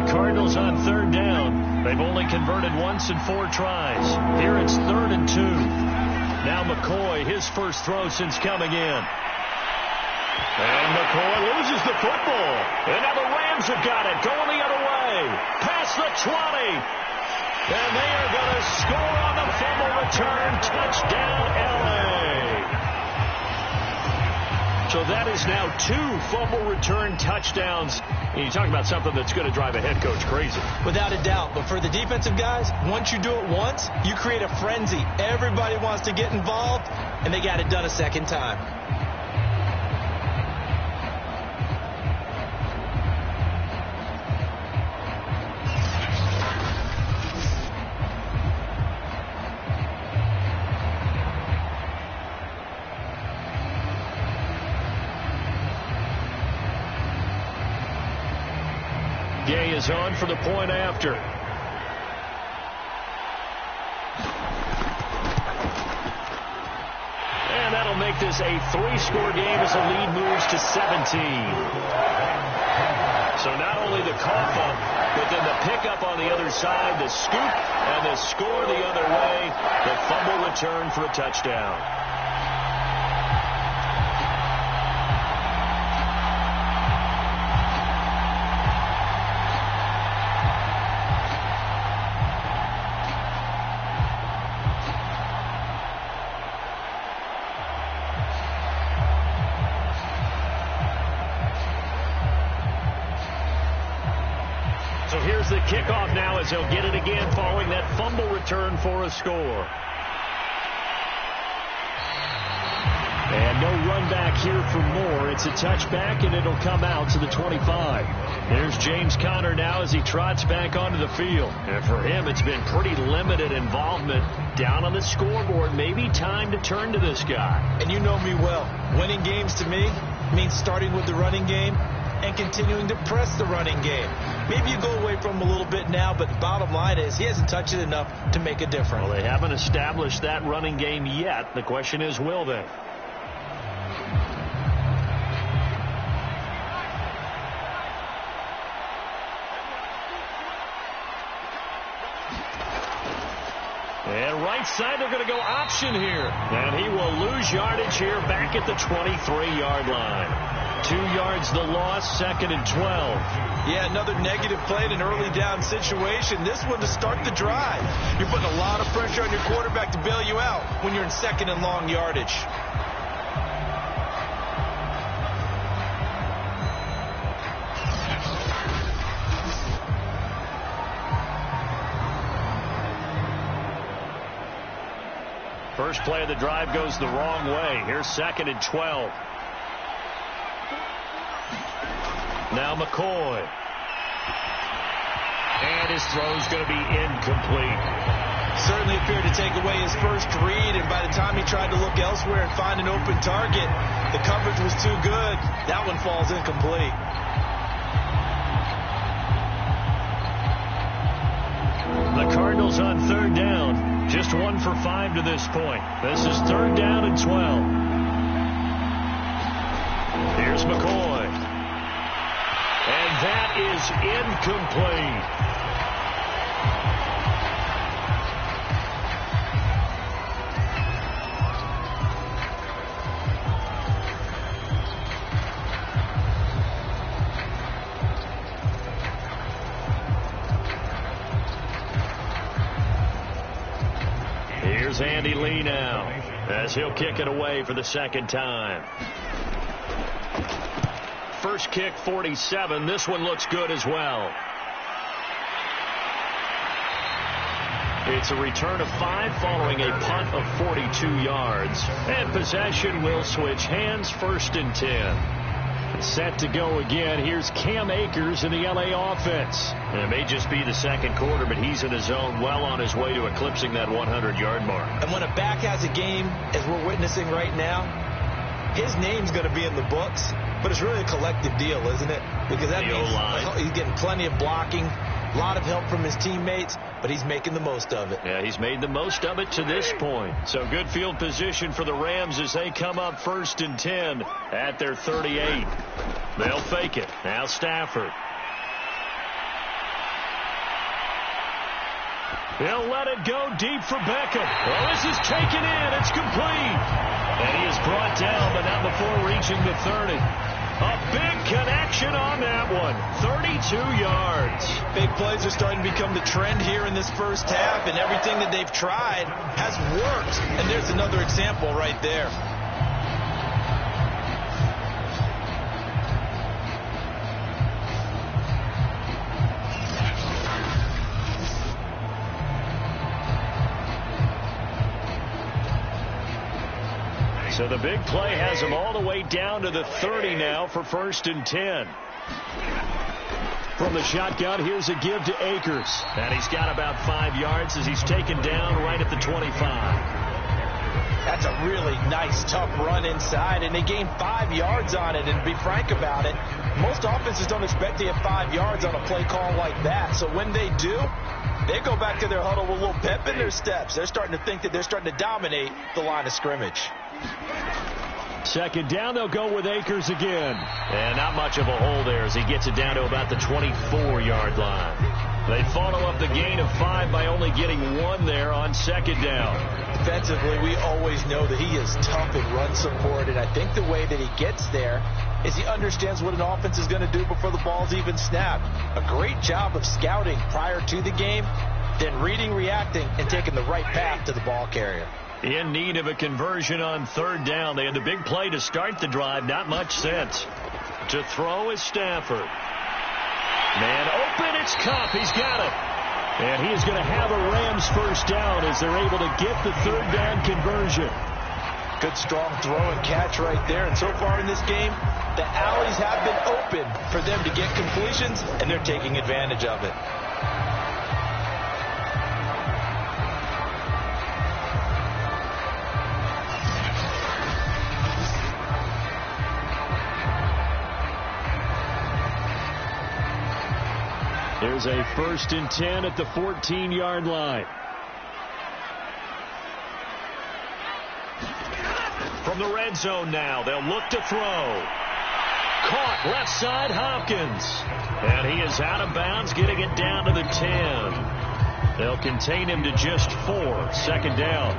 Speaker 2: Cardinals on 3rd down. They've only converted once in 4 tries. Here it's 3rd and 2. Now McCoy, his first throw since coming in. And McCoy loses the football. And now the Rams have got it. Going the other way. Past the 20. And they are going to score on the fumble return. Touchdown, L.A. So that is now 2 fumble return touchdowns. And you talk about something that's going to drive a head coach crazy.
Speaker 3: Without a doubt. But for the defensive guys, once you do it once, you create a frenzy. Everybody wants to get involved, and they got it done a second time.
Speaker 2: Gay is on for the point after. And that'll make this a 3-score game as the lead moves to 17. So not only the cough up, but then the pickup on the other side, the scoop, and the score the other way, the fumble return for a touchdown. So here's the kickoff now as he'll get it again following that fumble return for a score. And no run back here for Moore. It's a touchback, and it'll come out to the 25. Here's James Conner now as he trots back onto the field. And for him, it's been pretty limited involvement down on the scoreboard. Maybe time to turn to this guy.
Speaker 3: And you know me well. Winning games to me means starting with the running game and continuing to press the running game. Maybe you go away from him a little bit now, but the bottom line is he hasn't touched it enough to make a difference.
Speaker 2: Well, they haven't established that running game yet. The question is, will they? And right side, they're going to go option here. And he will lose yardage here back at the 23-yard line. 2 yards the loss, 2nd and 12.
Speaker 3: Yeah, another negative play in an early down situation. This one to start the drive. You're putting a lot of pressure on your quarterback to bail you out when you're in 2nd and long yardage.
Speaker 2: First play of the drive goes the wrong way. Here's 2nd and 12. Now McCoy. And his throw's going to be incomplete.
Speaker 3: Certainly appeared to take away his first read, and by the time he tried to look elsewhere and find an open target, the coverage was too good. That one falls incomplete.
Speaker 2: The Cardinals on 3rd down. Just 1 for 5 to this point. This is 3rd down and 12. Here's McCoy. And that is incomplete. Here's Andy Lee now as he'll kick it away for the 2nd time. First kick, 47. This one looks good as well. It's a return of 5 following a punt of 42 yards. And possession will switch hands, 1st and 10. Set to go again. Here's Cam Akers in the LA offense. And it may just be the 2nd quarter, but he's in his zone, well on his way to eclipsing that 100-yard mark.
Speaker 3: And when a back has a game, as we're witnessing right now, his name's going to be in the books. But it's really a collective deal, isn't it? Because that means he's getting plenty of blocking, a lot of help from his teammates, but he's making the most of it.
Speaker 2: Yeah, he's made the most of it to this point. So good field position for the Rams as they come up 1st and 10 at their 38. They'll fake it. Now Stafford. They'll let it go deep for Beckham. Well, this is taken in. It's complete. And he is brought down, but not before reaching the 30. A big connection on that one. 32 yards.
Speaker 3: Big plays are starting to become the trend here in this first half, and everything that they've tried has worked. And there's another example right there.
Speaker 2: So the big play has him all the way down to the 30 now for 1st and 10. From the shotgun, here's a give to Akers. And he's got about 5 yards as he's taken down right at the 25.
Speaker 3: That's a really nice, tough run inside, and they gained 5 yards on it. And to be frank about it, most offenses don't expect to get 5 yards on a play call like that. So when they do, they go back to their huddle with a little pep in their steps. They're starting to think that they're starting to dominate the line of scrimmage.
Speaker 2: 2nd down, they'll go with Akers again. And not much of a hole there as he gets it down to about the 24-yard line. They follow up the gain of 5 by only getting 1 there on 2nd down.
Speaker 3: Defensively, we always know that he is tough in run support, and I think the way that he gets there is he understands what an offense is going to do before the ball's even snapped. A great job of scouting prior to the game, then reading, reacting, and taking the right path to the ball carrier.
Speaker 2: In need of a conversion on 3rd down. They had the big play to start the drive. Not much sense. To throw is Stafford. Man open, it's Cup. He's got it. And he is going to have a Rams 1st down as they're able to get the 3rd down conversion.
Speaker 3: Good, strong throw and catch right there. And so far in this game, the alleys have been open for them to get completions, and they're taking advantage of it.
Speaker 2: There's a 1st and 10 at the 14-yard line. From the red zone now, they'll look to throw. Caught left side, Hopkins. And he is out of bounds, getting it down to the 10. They'll contain him to just 4. 2nd down.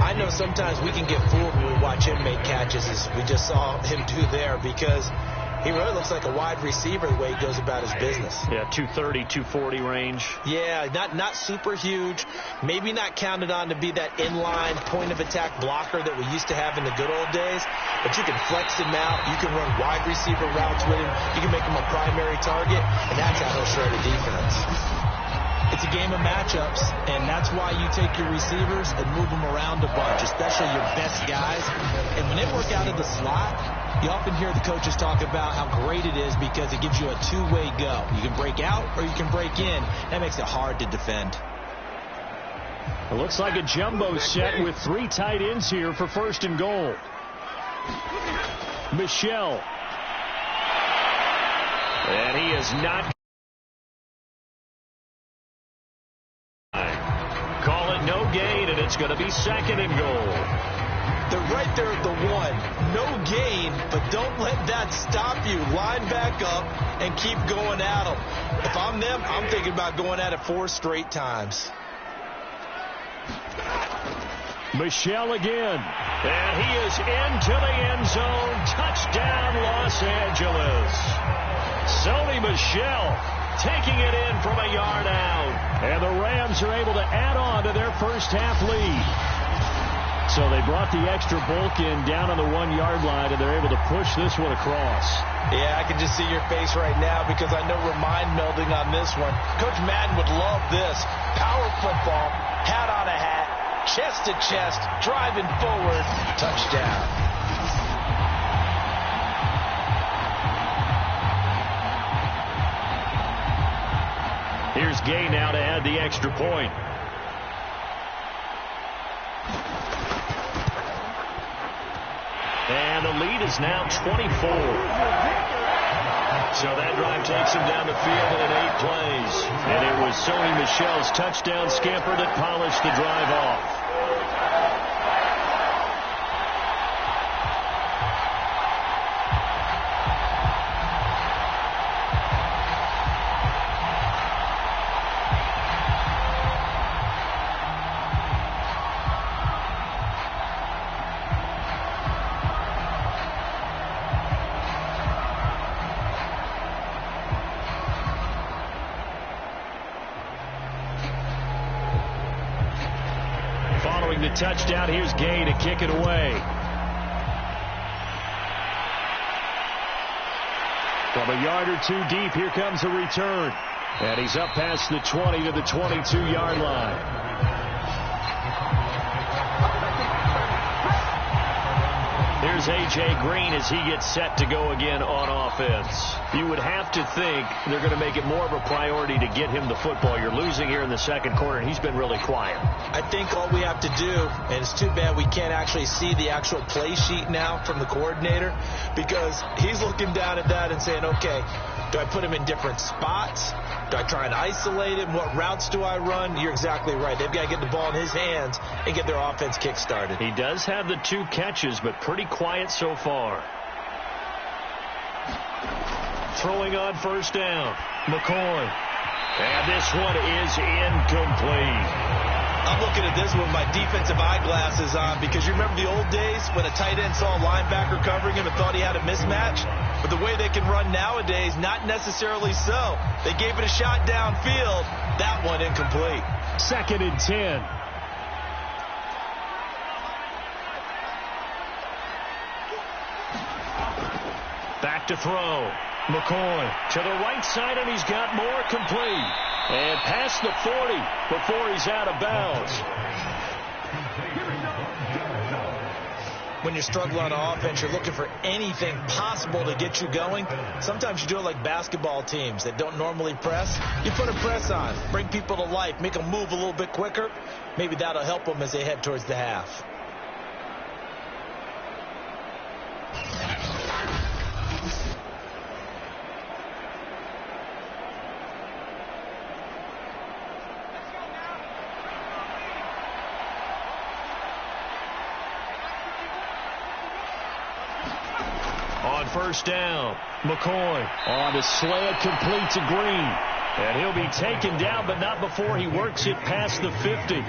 Speaker 3: I know sometimes we can get fooled when we watch him make catches, as we just saw him do there, because he really looks like a wide receiver the way he goes about his business.
Speaker 2: Yeah, 230, 240 range.
Speaker 3: Yeah, not super huge. Maybe not counted on to be that inline point-of-attack blocker that we used to have in the good old days. But you can flex him out. You can run wide receiver routes with him. You can make him a primary target, and that's how he'll shred a defense. It's a game of matchups, and that's why you take your receivers and move them around a bunch, especially your best guys. And when they work out of the slot, you often hear the coaches talk about how great it is because it gives you a two-way go. You can break out or you can break in. That makes it hard to defend.
Speaker 2: It looks like a jumbo set with 3 tight ends here for 1st and goal. Michel. And he is not. Call it no gain, and it's going to be 2nd and goal.
Speaker 3: They're right there at the 1. No gain, but don't let that stop you. Line back up and keep going at them. If I'm them, I'm thinking about going at it 4 straight times.
Speaker 2: Michel again. And he is into the end zone. Touchdown, Los Angeles. Sony Michel taking it in from a yard out. And the Rams are able to add on to their first half lead. So they brought the extra bulk in down on the 1-yard line, and they're able to push this one across.
Speaker 3: Yeah, I can just see your face right now because I know we're mind melding on this one. Coach Madden would love this. Power football, hat on a hat, chest to chest, driving forward, touchdown.
Speaker 2: Here's Gay now to add the extra point. And the lead is now 24. So that drive takes him down the field in 8 plays. And it was Sony Michel's touchdown scamper that polished the drive off. The touchdown. Here's Gay to kick it away. From a yard or 2 deep, here comes a return. And he's up past the 20 to the 22-yard line. Here's A.J. Green as he gets set to go again on offense. You would have to think they're going to make it more of a priority to get him the football. You're losing here in the 2nd quarter, and he's been really quiet. I think all we have to do, and it's too bad we can't actually see the actual play sheet now from the coordinator, because he's looking down at that and saying, okay, do I put him in different spots? Do I try and isolate him? What routes do I run? You're exactly right. They've got to get the ball in his hands and get their offense kick-started. He does have the 2 catches, but pretty quiet so far. Throwing on 1st down. McCoy. And this one is incomplete. I'm looking at this with my defensive eyeglasses on because you remember the old days when a tight end saw a linebacker covering him and thought he had a mismatch? But the way they can run nowadays, not necessarily so. They gave it a shot downfield. That one incomplete. 2nd and 10. Back to throw. McCoy to the right side, and he's got more, complete. And past the 40 before he's out of bounds.
Speaker 3: when you're struggling on offense, you're looking for anything possible to get you going. Sometimes you do it like basketball teams that don't normally press. You put a press on, bring people to life, make them move a little bit quicker. Maybe that'll help them as they head towards the half.
Speaker 2: On first down, McCoy on the slant, complete to Green. And he'll be taken down, but not before he works it past the 50.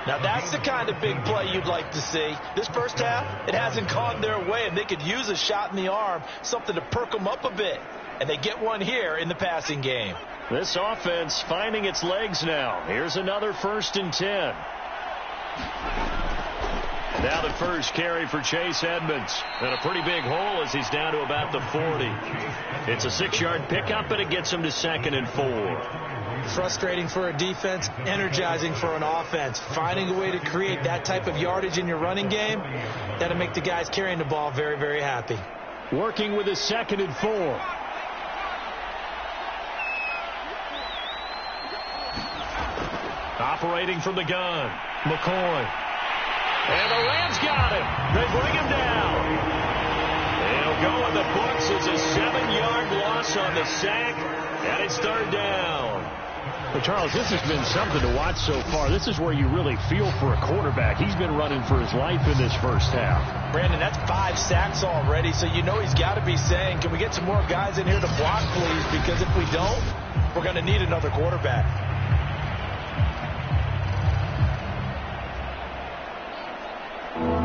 Speaker 3: Now, that's the kind of big play you'd like to see. This first half, it hasn't gone their way, and they could use a shot in the arm, something to perk them up a bit. And they get one here in the passing game.
Speaker 2: This offense finding its legs now. Here's another 1st and 10. Now the first carry for Chase Edmonds. And a pretty big hole as he's down to about the 40. It's a 6-yard pickup, and it gets him to 2nd and 4.
Speaker 3: Frustrating for a defense, energizing for an offense. Finding a way to create that type of yardage in your running game, that'll make the guys carrying the ball very, very happy.
Speaker 2: Working with his 2nd and 4. Operating from the gun, McCoy. And the Rams got him. They bring him down. He'll go in the books as a 7-yard loss on the sack, and it's 3rd down.
Speaker 4: But, Charles, this has been something to watch so far. This is where you really feel for a quarterback. He's been running for his life in this first half.
Speaker 3: Brandon, that's 5 sacks already, so you know he's got to be saying, can we get some more guys in here to block, please? Because if we don't, we're going to need another quarterback.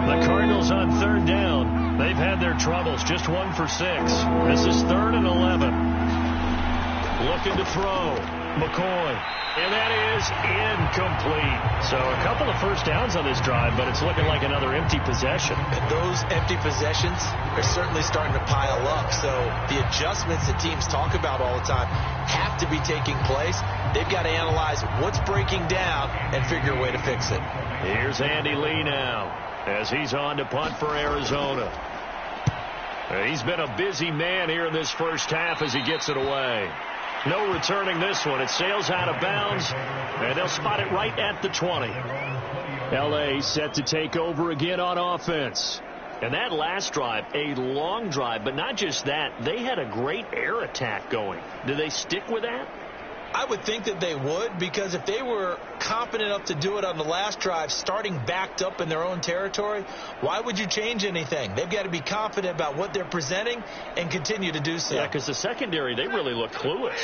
Speaker 2: The Cardinals on 3rd down. They've had their troubles. Just 1 for 6. This is 3rd and 11. Looking to throw. McCoy. And that is incomplete. So a couple of first downs on this drive, but it's looking like another empty possession.
Speaker 3: And those empty possessions are certainly starting to pile up. So the adjustments that teams talk about all the time have to be taking place. They've got to analyze what's breaking down and figure a way to fix it.
Speaker 2: Here's Andy Lee now as he's on to punt for Arizona. He's been a busy man here in this first half as he gets it away. No returning this one. It sails out of bounds, and they'll spot it right at the 20. L.A. set to take over again on offense. And that last drive, a long drive, but not just that. They had a great air attack going. Do they stick with that?
Speaker 3: I would think that they would, because if they were confident enough to do it on the last drive, starting backed up in their own territory, why would you change anything? They've got to be confident about what they're presenting and continue to do so.
Speaker 2: Yeah, because the secondary, they really look clueless.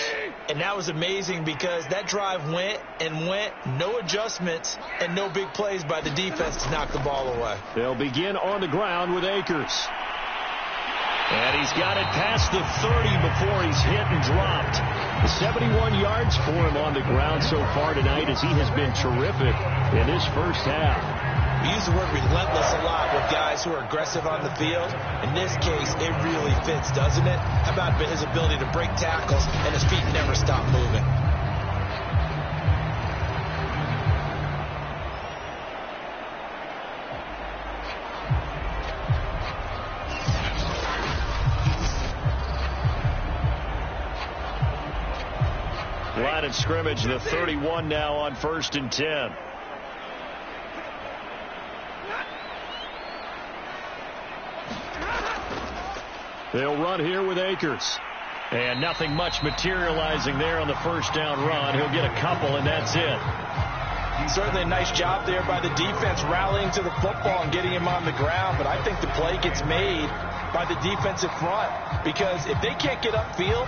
Speaker 3: And that was amazing because that drive went and went, no adjustments and no big plays by the defense to knock the ball away.
Speaker 2: They'll begin on the ground with Akers. And he's got it past the 30 before he's hit and dropped. 71 yards for him on the ground so far tonight as he has been terrific in this first half.
Speaker 3: We use the word relentless a lot with guys who are aggressive on the field. In this case, it really fits, doesn't it? How about his ability to break tackles and his feet never stop moving?
Speaker 2: Line of scrimmage, the 31 now on 1st and 10. They'll run here with Akers. And nothing much materializing there on the first down run. He'll get a couple, and that's it.
Speaker 3: Certainly a nice job there by the defense rallying to the football and getting him on the ground. But I think the play gets made by the defensive front, because if they can't get upfield,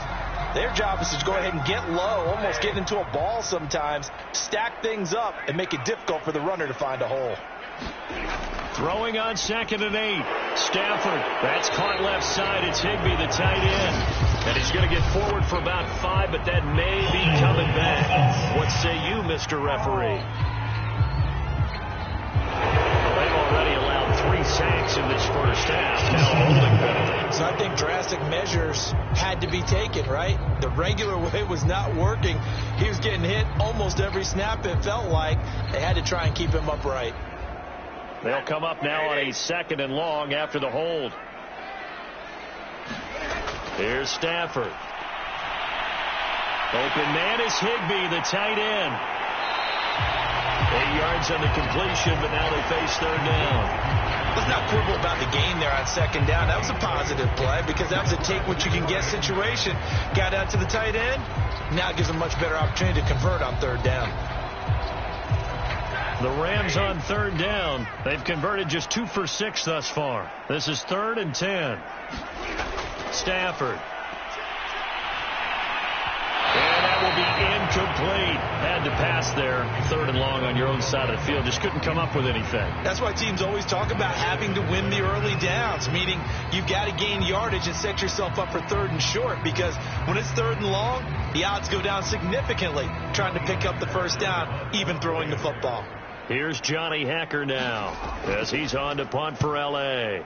Speaker 3: their job is to go ahead and get low, almost get into a ball sometimes, stack things up, and make it difficult for the runner to find a hole.
Speaker 2: Throwing on 2nd and 8. Stafford. That's caught left side. It's Higbee, the tight end. And he's going to get forward for about 5, but that may be coming back. What say you, Mr. Referee? Well, they've already allowed 3 sacks in this first half. Now holding penalty.
Speaker 3: So I think drastic measures had to be taken, right? The regular way was not working. He was getting hit almost every snap, it felt like. They had to try and keep him upright.
Speaker 2: They'll come up now on a 2nd and long after the hold. Here's Stafford. Open man is Higbee, the tight end. 8 yards on the completion, but now they face 3rd down.
Speaker 3: Let's not quibble about the gain there on 2nd down. That was a positive play because that was a take-what-you-can-get situation. Got out to the tight end. Now it gives them a much better opportunity to convert on 3rd down.
Speaker 2: The Rams on 3rd down. They've converted just 2 for 6 thus far. This is 3rd and 10. Stafford. And that will be incomplete. Had to pass there. 3rd and long on your own side of the field. Just couldn't come up with anything.
Speaker 3: That's why teams always talk about having to win the early downs, meaning you've got to gain yardage and set yourself up for 3rd and short, because when it's 3rd and long, the odds go down significantly trying to pick up the 1st down, even throwing the football.
Speaker 2: Here's Johnny Hacker now as he's on to punt for L.A.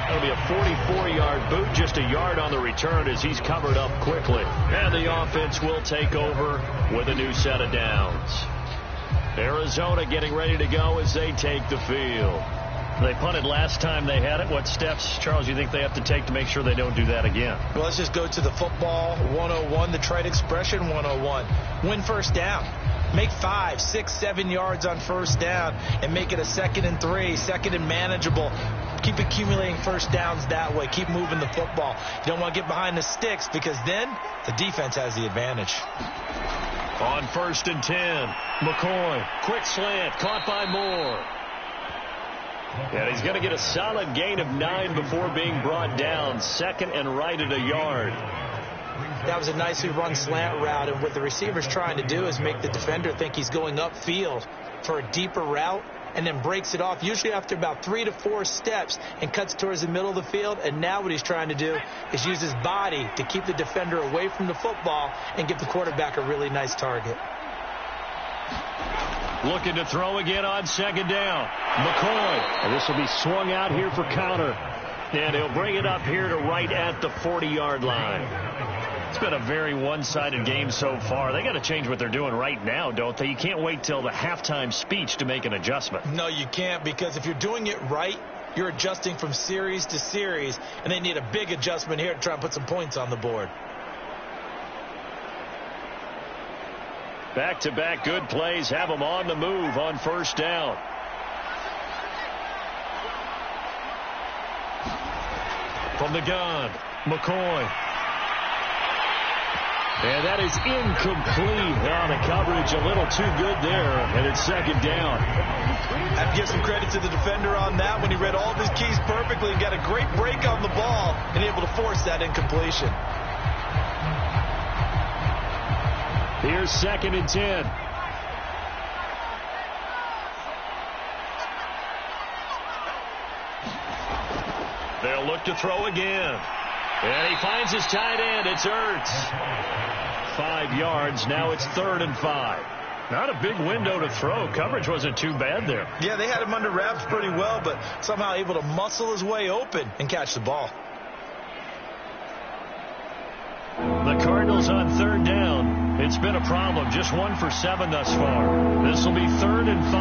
Speaker 2: That'll be a 44-yard boot, just a yard on the return as he's covered up quickly. And the offense will take over with a new set of downs. Arizona getting ready to go as they take the field. They punted last time they had it. What steps, Charles, you think they have to take to make sure they don't do that again?
Speaker 3: Well, let's just go to the football 101, the trite expression 101. Win 1st down. Make 5, 6, 7 yards on 1st down and make it a 2nd and 3, 2nd and manageable. Keep accumulating 1st downs that way. Keep moving the football. You don't want to get behind the sticks because then the defense has the advantage.
Speaker 2: On 1st and 10, McCoy. Quick slant, caught by Moore. And he's going to get a solid gain of 9 before being brought down. 2nd and right at a yard.
Speaker 3: That was a nicely run slant route, and what the receiver's trying to do is make the defender think he's going upfield for a deeper route, and then breaks it off, usually after about 3 to 4 steps, and cuts towards the middle of the field. And now what he's trying to do is use his body to keep the defender away from the football and give the quarterback a really nice target.
Speaker 2: Looking to throw again on 2nd down. McCoy. And this will be swung out here for counter. And he'll bring it up here to right at the 40-yard line. It's been a very one-sided game so far. They got to change what they're doing right now, don't they? You can't wait till the halftime speech to make an adjustment.
Speaker 3: No, you can't, because if you're doing it right, you're adjusting from series to series, and they need a big adjustment here to try and put some points on the board.
Speaker 2: Back-to-back good plays have them on the move on 1st down. From the gun, McCoy. And that is incomplete. The coverage a little too good there, and it's 2nd down.
Speaker 3: I have to give some credit to the defender on that when he read all of his keys perfectly and got a great break on the ball and able to force that incompletion.
Speaker 2: Here's 2nd and 10. They'll look to throw again. And he finds his tight end. It's Ertz. 5 yards. Now it's 3rd and 5. Not a big window to throw. Coverage wasn't too bad there.
Speaker 3: Yeah, they had him under wraps pretty well, but somehow able to muscle his way open and catch the ball.
Speaker 2: The Cardinals on 3rd down. It's been a problem. Just 1 for 7 thus far. This will be 3rd and 5.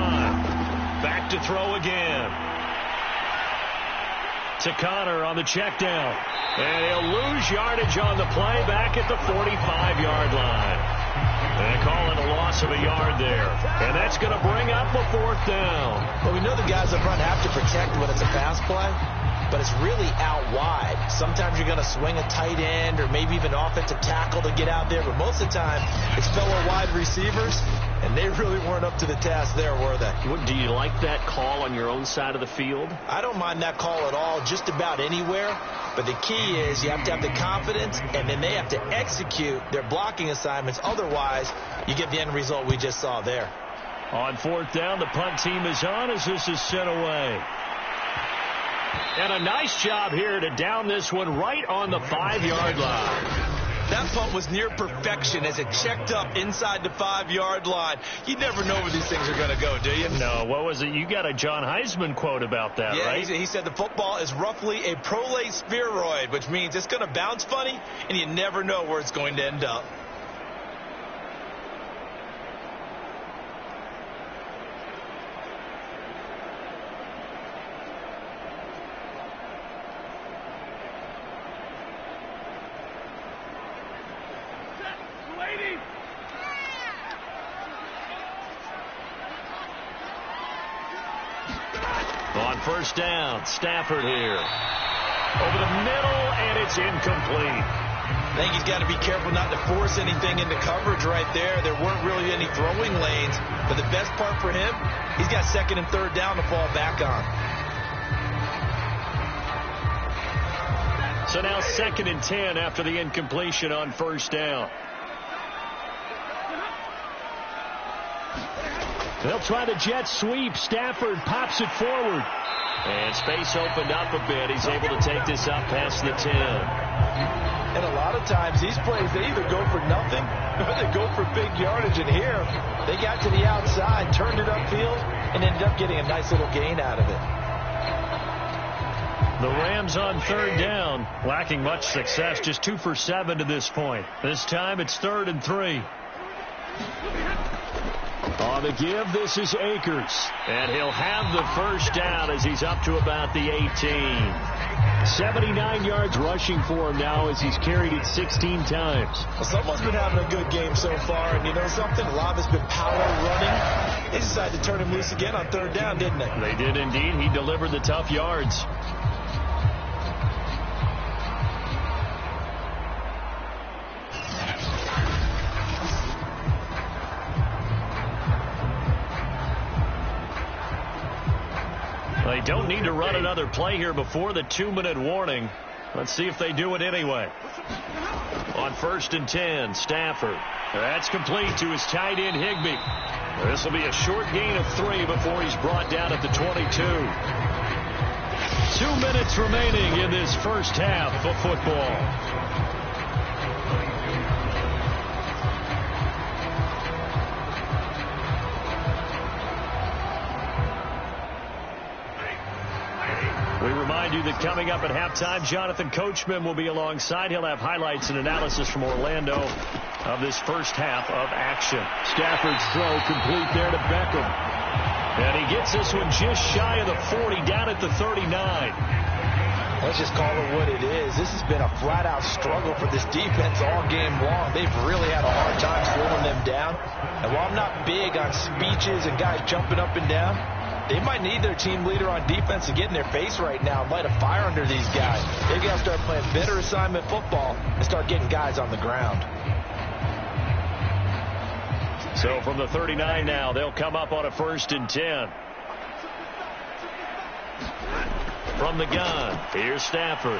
Speaker 2: Back to throw again. To Connor on the check down. And he'll lose yardage on the play back at the 45-yard line. And calling a loss of a yard there. And that's going to bring up a 4th down.
Speaker 3: Well, we know the guys up front have to protect when it's a pass play, but it's really out wide. Sometimes you're going to swing a tight end or maybe even offensive tackle to get out there, but most of the time it's fellow wide receivers, and they really weren't up to the task there, were they?
Speaker 2: Do you like that call on your own side of the field?
Speaker 3: I don't mind that call at all, just about anywhere. But the key is you have to have the confidence, and then they have to execute their blocking assignments. Otherwise, you get the end result we just saw there.
Speaker 2: On 4th down, the punt team is on as this is sent away. And a nice job here to down this one right on the 5-yard line.
Speaker 3: That punt was near perfection as it checked up inside the 5-yard line. You never know where these things are going to go, do you?
Speaker 2: No, what was it? You got a John Heisman quote about that, right?
Speaker 3: Yeah, he said the football is roughly a prolate spheroid, which means it's going to bounce funny, and you never know where it's going to end up.
Speaker 2: On first down, Stafford here. Over the middle, and it's incomplete.
Speaker 3: I think he's got to be careful not to force anything into coverage right there. There weren't really any throwing lanes, but the best part for him, he's got second and third down to fall back on.
Speaker 2: So now 2nd and 10 after the incompletion on first down. They'll try the jet sweep. Stafford pops it forward. And space opened up a bit. He's able to take this up past the 10.
Speaker 3: And a lot of times these plays, they either go for nothing or they go for big yardage. And here, they got to the outside, turned it upfield, and ended up getting a nice little gain out of it.
Speaker 2: The Rams on third down, lacking much success, just 2 for 7 to this point. This time it's 3rd and 3. On the give, this is Akers. And he'll have the first down as he's up to about the 18. 79 yards rushing for him now as he's carried it 16 times.
Speaker 3: Well, someone's been having a good game so far, and you know something? A lot of it's been power running. They decided to turn him loose again on third down, didn't they?
Speaker 2: They did indeed. He delivered the tough yards. They don't need to run another play here before the 2-minute warning. Let's see if they do it anyway. On 1st and 10, Stafford. That's complete to his tight end, Higbee. This will be a short gain of 3 before he's brought down at the 22. 2 minutes remaining in this first half of football. We remind you that coming up at halftime, Jonathan Coachman will be alongside. He'll have highlights and analysis from Orlando of this first half of action.
Speaker 4: Stafford's throw complete there to Beckham.
Speaker 2: And he gets this one just shy of the 40, down at the 39.
Speaker 3: Let's just call it what it is. This has been a flat-out struggle for this defense all game long. They've really had a hard time slowing them down. And while I'm not big on speeches and guys jumping up and down, they might need their team leader on defense to get in their face right now and light a fire under these guys. They've got to start playing better assignment football and start getting guys on the ground.
Speaker 2: So from the 39 now, they'll come up on a 1st and 10. From the gun, here's Stafford.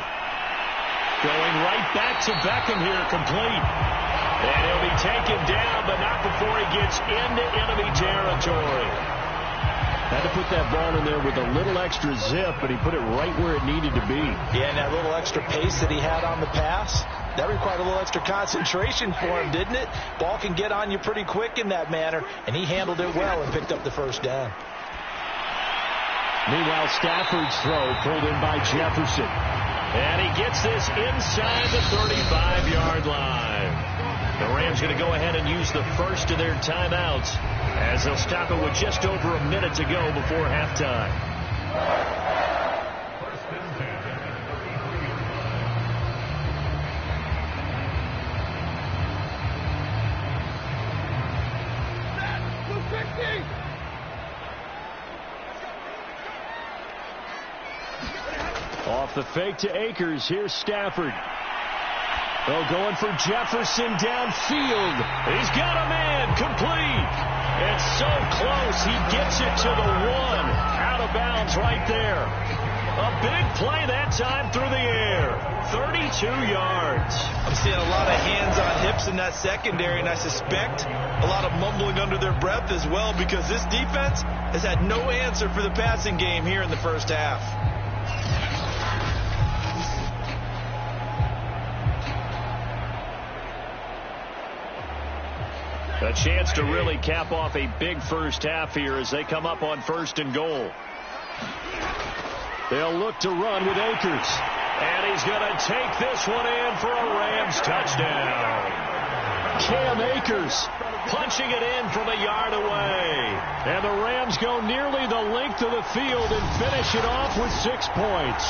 Speaker 2: Going right back to Beckham here, complete. And he'll be taken down, but not before he gets into enemy territory.
Speaker 4: Had to put that ball in there with a little extra zip, but he put it right where it needed to be.
Speaker 3: Yeah, and that little extra pace that he had on the pass, that required a little extra concentration for him, didn't it? Ball can get on you pretty quick in that manner, and he handled it well and picked up the first down.
Speaker 4: Meanwhile, Stafford's throw pulled in by Jefferson.
Speaker 2: And he gets this inside the 35-yard line. The Rams going to go ahead and use the first of their timeouts as they'll stop it with just over a minute to go before halftime.
Speaker 4: Off the fake to Akers. Here's Stafford. Oh, going for Jefferson downfield.
Speaker 2: He's got a man, complete. It's so close. He gets it to the 1. Out of bounds right there. A big play that time through the air. 32 yards.
Speaker 3: I'm seeing a lot of hands on hips in that secondary, and I suspect a lot of mumbling under their breath as well, because this defense has had no answer for the passing game here in the first half.
Speaker 2: A chance to really cap off a big first half here as they come up on 1st and goal.
Speaker 4: They'll look to run with Akers.
Speaker 2: And he's going to take this one in for a Rams touchdown.
Speaker 4: Cam Akers
Speaker 2: punching it in from a yard away.
Speaker 4: And the Rams go nearly the length of the field and finish it off with 6 points.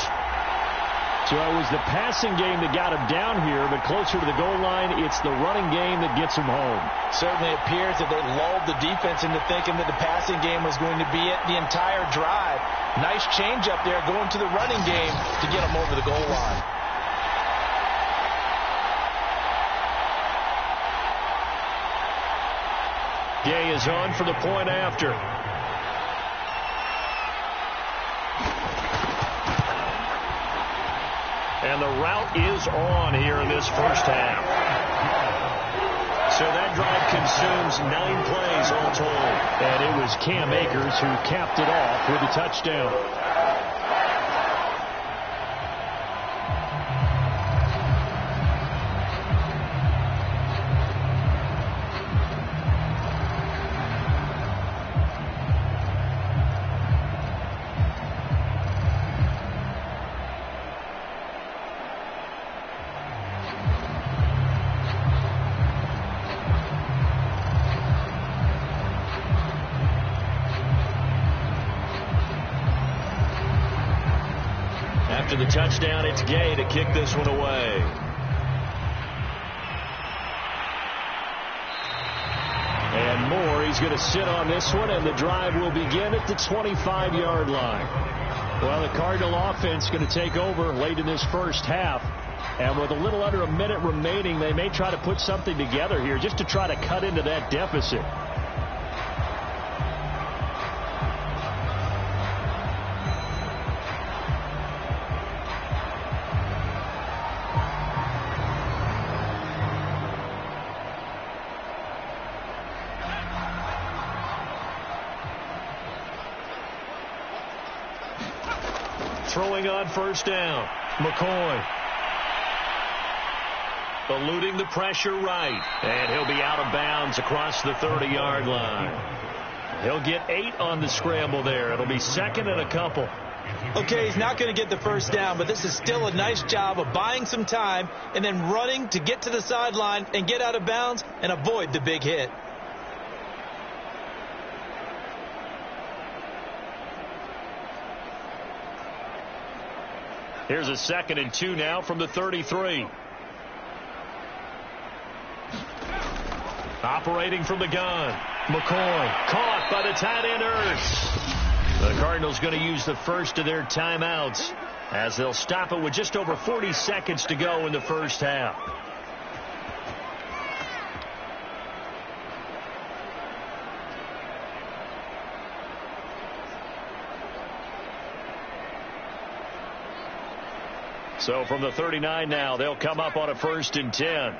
Speaker 4: So it was the passing game that got him down here, but closer to the goal line, it's the running game that gets him home.
Speaker 3: Certainly appears that they lulled the defense into thinking that the passing game was going to be it the entire drive. Nice change up there going to the running game to get him over the goal line.
Speaker 2: Gay is on for the point after. And the route is on here in this first half. So that drive consumes 9 plays all told.
Speaker 4: And it was Cam Akers who capped it off with a touchdown.
Speaker 2: After the touchdown, it's Gay to kick this one away.
Speaker 4: And Moore, he's going to sit on this one, and the drive will begin at the 25-yard line. Well, the Cardinal offense going to take over late in this first half. And with a little under a minute remaining, they may try to put something together here just to try to cut into that deficit.
Speaker 2: Throwing on first down, McCoy. Eluding the pressure right. And he'll be out of bounds across the 30-yard line. He'll get 8 on the scramble there. It'll be second and a couple.
Speaker 3: Okay, he's not going to get the first down, but this is still a nice job of buying some time and then running to get to the sideline and get out of bounds and avoid the big hit.
Speaker 2: Here's a 2nd and 2 now from the 33. Operating from the gun. McCoy caught by the tight end Ertz. The Cardinals going to use the first of their timeouts as they'll stop it with just over 40 seconds to go in the first half. So from the 39 now, they'll come up on a 1st and 10.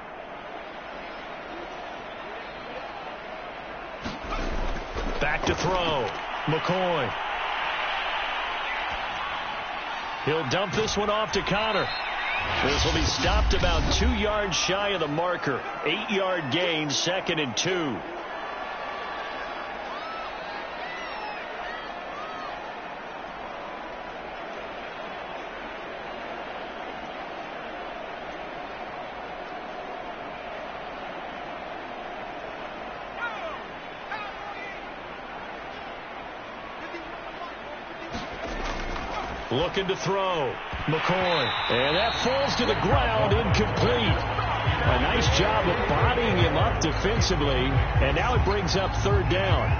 Speaker 2: Back to throw. McCoy. He'll dump this one off to Connor. This will be stopped about 2 yards shy of the marker. 8-yard gain, 2nd and 2. Looking to throw. McCoy. And that falls to the ground, incomplete. A nice job of bodying him up defensively. And now it brings up 3rd down.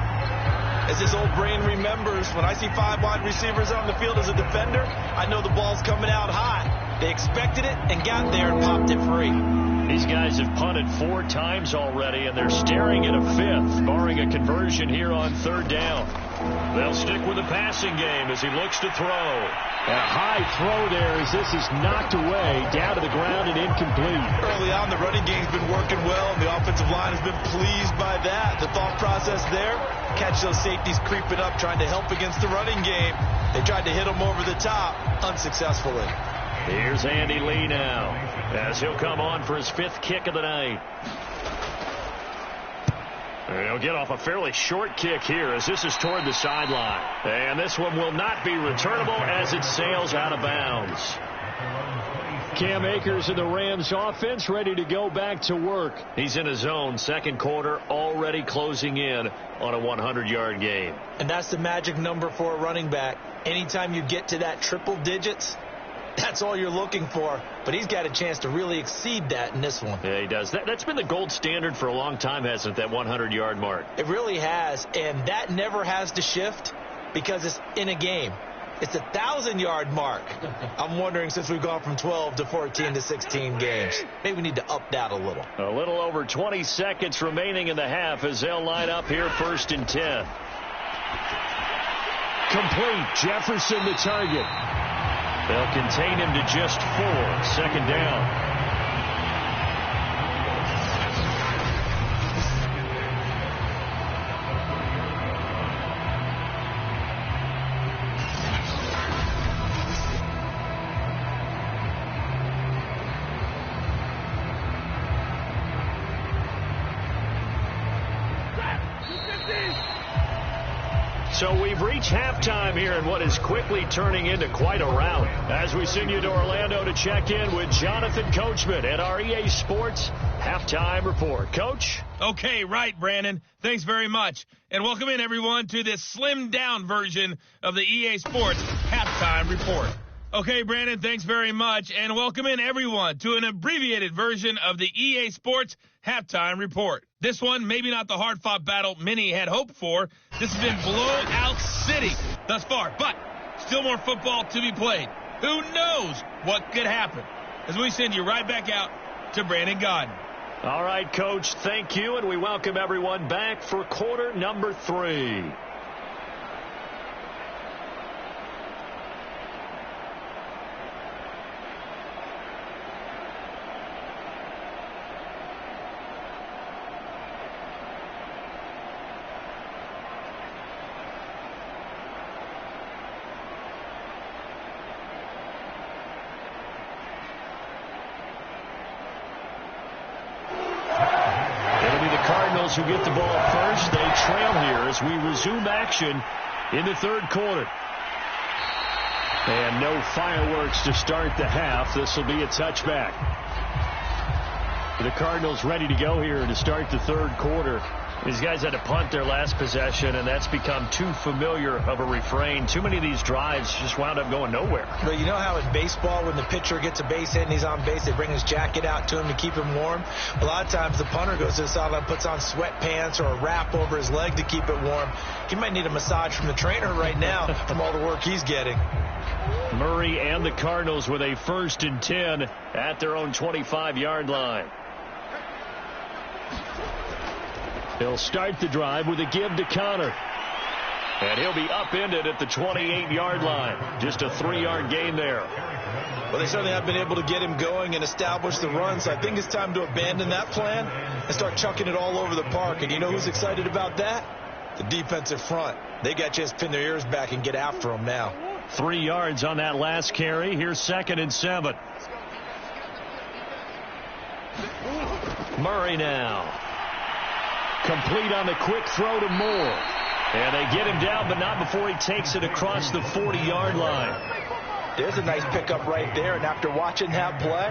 Speaker 3: As his old brain remembers, when I see 5 wide receivers on the field as a defender, I know the ball's coming out high. They expected it and got there and popped it free.
Speaker 2: These guys have punted 4 times already, and they're staring at a 5th, barring a conversion here on 3rd down. They'll stick with the passing game as he looks to throw.
Speaker 4: A high throw there as this is knocked away, down to the ground and incomplete.
Speaker 3: Early on, the running game's been working well, and the offensive line has been pleased by that. The thought process there, catch those safeties creeping up, trying to help against the running game. They tried to hit them over the top, unsuccessfully.
Speaker 2: Here's Andy Lee now, as he'll come on for his 5th kick of the night. He'll get off a fairly short kick here as this is toward the sideline. And this one will not be returnable as it sails out of bounds.
Speaker 4: Cam Akers and the Rams offense ready to go back to work.
Speaker 2: He's in his own 2nd quarter, already closing in on a 100-yard game.
Speaker 3: And that's the magic number for a running back. Anytime you get to that triple digits, That's all you're looking for, but he's got a chance to really exceed that in this one.
Speaker 2: Yeah, he does. That's been the gold standard for a long time, hasn't it, that 100-yard mark?
Speaker 3: It really has, and that never has to shift because it's in a game. It's a 1,000-yard mark. I'm wondering, since we've gone from 12 to 14 to 16 games, maybe we need to up that a little.
Speaker 2: A little over 20 seconds remaining in the half as they'll line up here 1st and 10. Complete. Jefferson the target. They'll contain him to just 4. 2nd down. So we've reached halftime here in what is quickly turning into quite a rout. As we send you to Orlando to check in with Jonathan Coachman at our EA Sports Halftime Report. Coach?
Speaker 5: Okay, right, Brandon. Thanks very much. And welcome in, everyone, to this slimmed-down version of the EA Sports Halftime Report. Okay, Brandon, thanks very much. And welcome in, everyone, to an abbreviated version of the EA Sports Halftime Report. This one, maybe not the hard-fought battle many had hoped for. This has been blowout city thus far, but still more football to be played. Who knows what could happen? As we send you right back out to Brandon Gaudin.
Speaker 2: All right, Coach, thank you, and we welcome everyone back for quarter number 3. Who get the ball first. They trail here as we resume action in the 3rd quarter. And no fireworks to start the half. This will be a touchback. The Cardinals ready to go here to start the 3rd quarter. These guys had to punt their last possession, and that's become too familiar of a refrain. Too many of these drives just wound up going nowhere.
Speaker 3: But you know how in baseball, when the pitcher gets a base hit and he's on base, they bring his jacket out to him to keep him warm? A lot of times the punter goes to the sideline, puts on sweatpants or a wrap over his leg to keep it warm. He might need a massage from the trainer right now from all the work he's getting.
Speaker 2: Murray and the Cardinals with a 1st and 10 at their own 25-yard line. They'll start the drive with a give to Connor. And he'll be upended at the 28-yard line. Just a 3-yard gain there.
Speaker 3: Well, they certainly have been able to get him going and establish the run, so I think it's time to abandon that plan and start chucking it all over the park. And you know who's excited about that? The defensive front. They got a chance to pin their ears back and get after him now.
Speaker 2: 3 yards on that last carry. Here's 2nd and 7. Murray now. Complete on the quick throw to Moore. And they get him down, but not before he takes it across the 40-yard line.
Speaker 3: There's a nice pickup right there, and after watching that play,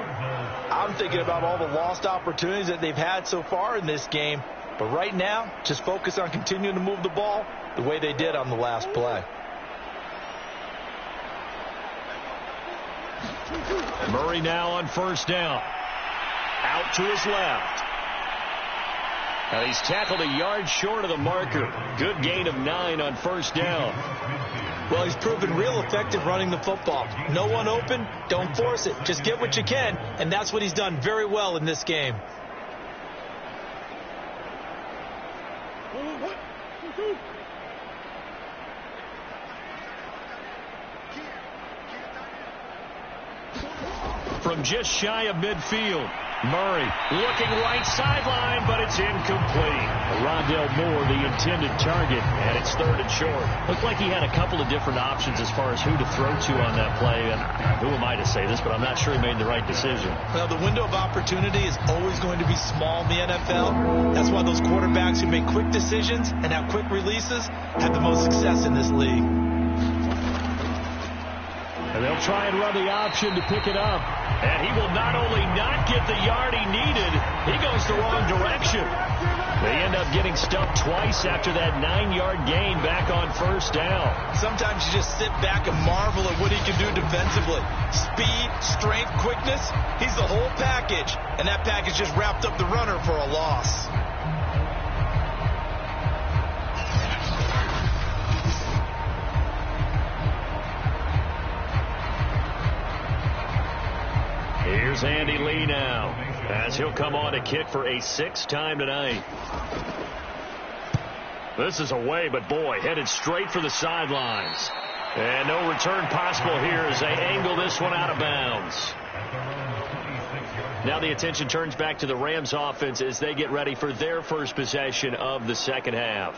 Speaker 3: I'm thinking about all the lost opportunities that they've had so far in this game. But right now, just focus on continuing to move the ball the way they did on the last play.
Speaker 2: Murray now on 1st down. Out to his left. Now he's tackled a yard short of the marker. Good gain of 9 on 1st down.
Speaker 3: Well, he's proven real effective running the football. No one open, don't force it. Just get what you can, and that's what he's done very well in this game.
Speaker 2: From just shy of midfield. Murray looking right sideline, but it's incomplete. Rondell Moore, the intended target, and it's 3rd and short. Looked like he had a couple of different options as far as who to throw to on that play. And who am I to say this, but I'm not sure he made the right decision.
Speaker 3: Well, the window of opportunity is always going to be small in the NFL. That's why those quarterbacks who make quick decisions and have quick releases have the most success in this league.
Speaker 2: And they'll
Speaker 4: They'll try and run the option to pick it up.
Speaker 2: And he will not only not get the yard he needed, he goes the wrong direction. They end up getting stuffed twice after that 9-yard gain back on first down.
Speaker 3: Sometimes you just sit back and marvel at what he can do defensively. Speed, strength, quickness, he's the whole package. And that package just wrapped up the runner for a loss.
Speaker 2: Here's Andy Lee now, as he'll come on to kick for a 6th time tonight. This is away, but boy, headed straight for the sidelines. And no return possible here as they angle this one out of bounds. Now the attention turns back to the Rams offense as they get ready for their first possession of the second half.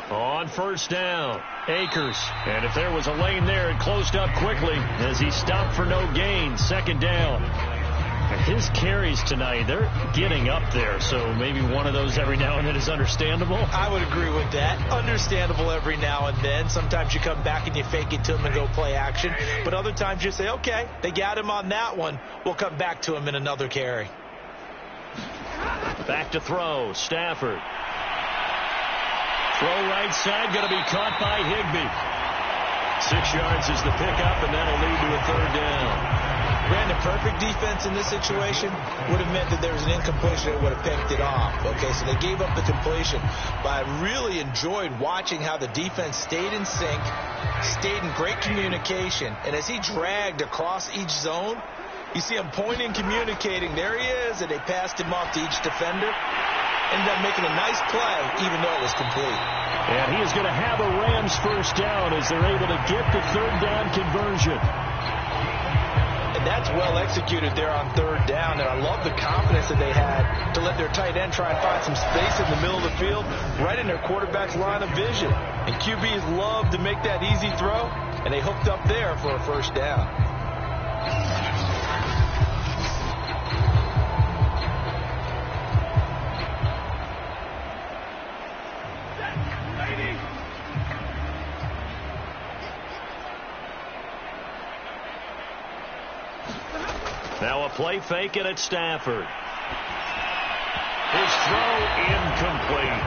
Speaker 2: On first down, Akers. And if there was a lane there, it closed up quickly as he stopped for no gain. 2nd down. His carries tonight, they're getting up there, so maybe one of those every now and then is understandable.
Speaker 3: I would agree with that. Understandable every now and then. Sometimes you come back and you fake it to him and go play action. But other times you say, okay, they got him on that one. We'll come back to him in another carry.
Speaker 2: Back to throw, Stafford. Throw right side, going to be caught by Higbee. 6 yards is the pickup, and that'll lead to a 3rd down.
Speaker 3: Brandon, perfect defense in this situation would have meant that there was an incompletion that would have picked it off. Okay, so they gave up the completion. But I really enjoyed watching how the defense stayed in sync, stayed in great communication, and as he dragged across each zone, you see him pointing, communicating. There he is, and they passed him off to each defender. Ended up making a nice play, even though it was complete.
Speaker 4: And he is going to have a Rams first down as they're able to get the 3rd down conversion.
Speaker 3: And that's well executed there on 3rd down. And I love the confidence that they had to let their tight end try and find some space in the middle of the field, right in their quarterback's line of vision. And QBs love to make that easy throw, and they hooked up there for a first down.
Speaker 2: Now a play fake it at Stafford. His throw incomplete.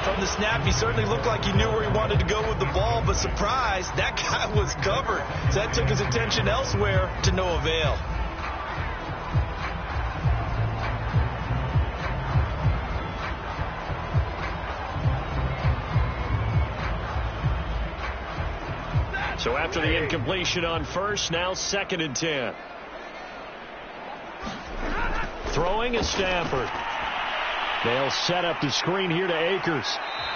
Speaker 3: From the snap, he certainly looked like he knew where he wanted to go with the ball, but surprise, that guy was covered. So that took his attention elsewhere to no avail.
Speaker 2: So after the incompletion on first, now 2nd and 10. Throwing is Stafford. They'll set up the screen here to Akers.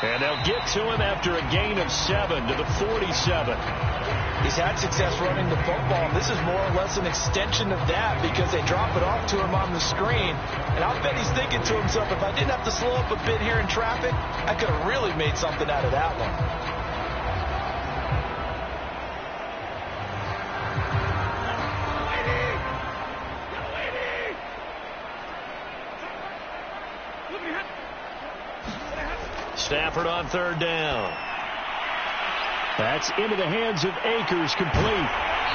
Speaker 2: And they'll get to him after a gain of 7 to the 47.
Speaker 3: He's had success running the football, and this is more or less an extension of that because they drop it off to him on the screen. And I'll bet he's thinking to himself, if I didn't have to slow up a bit here in traffic, I could have really made something out of that one.
Speaker 2: Stafford on 3rd down.
Speaker 4: That's into the hands of Akers, complete.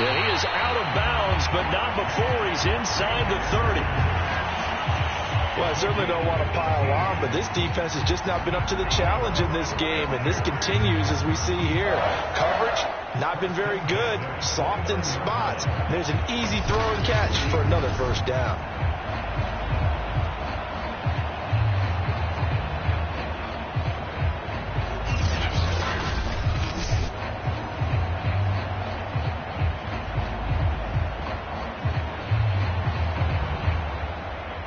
Speaker 2: And he is out of bounds, but not before he's inside the 30.
Speaker 3: Well, I certainly don't want to pile on, but this defense has just not been up to the challenge in this game, and this continues as we see here. Coverage, not been very good. Soft in spots. There's an easy throw and catch for another first down.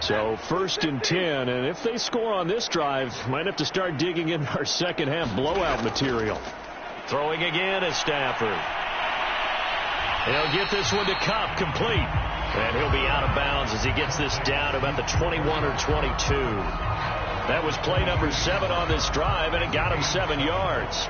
Speaker 4: So 1st and 10, and if they score on this drive, might have to start digging in our second half blowout material.
Speaker 2: Throwing again is Stafford. He'll get this one to Kupp, complete. And he'll be out of bounds as he gets this down about the 21 or 22. That was play number 7 on this drive, and it got him 7 yards.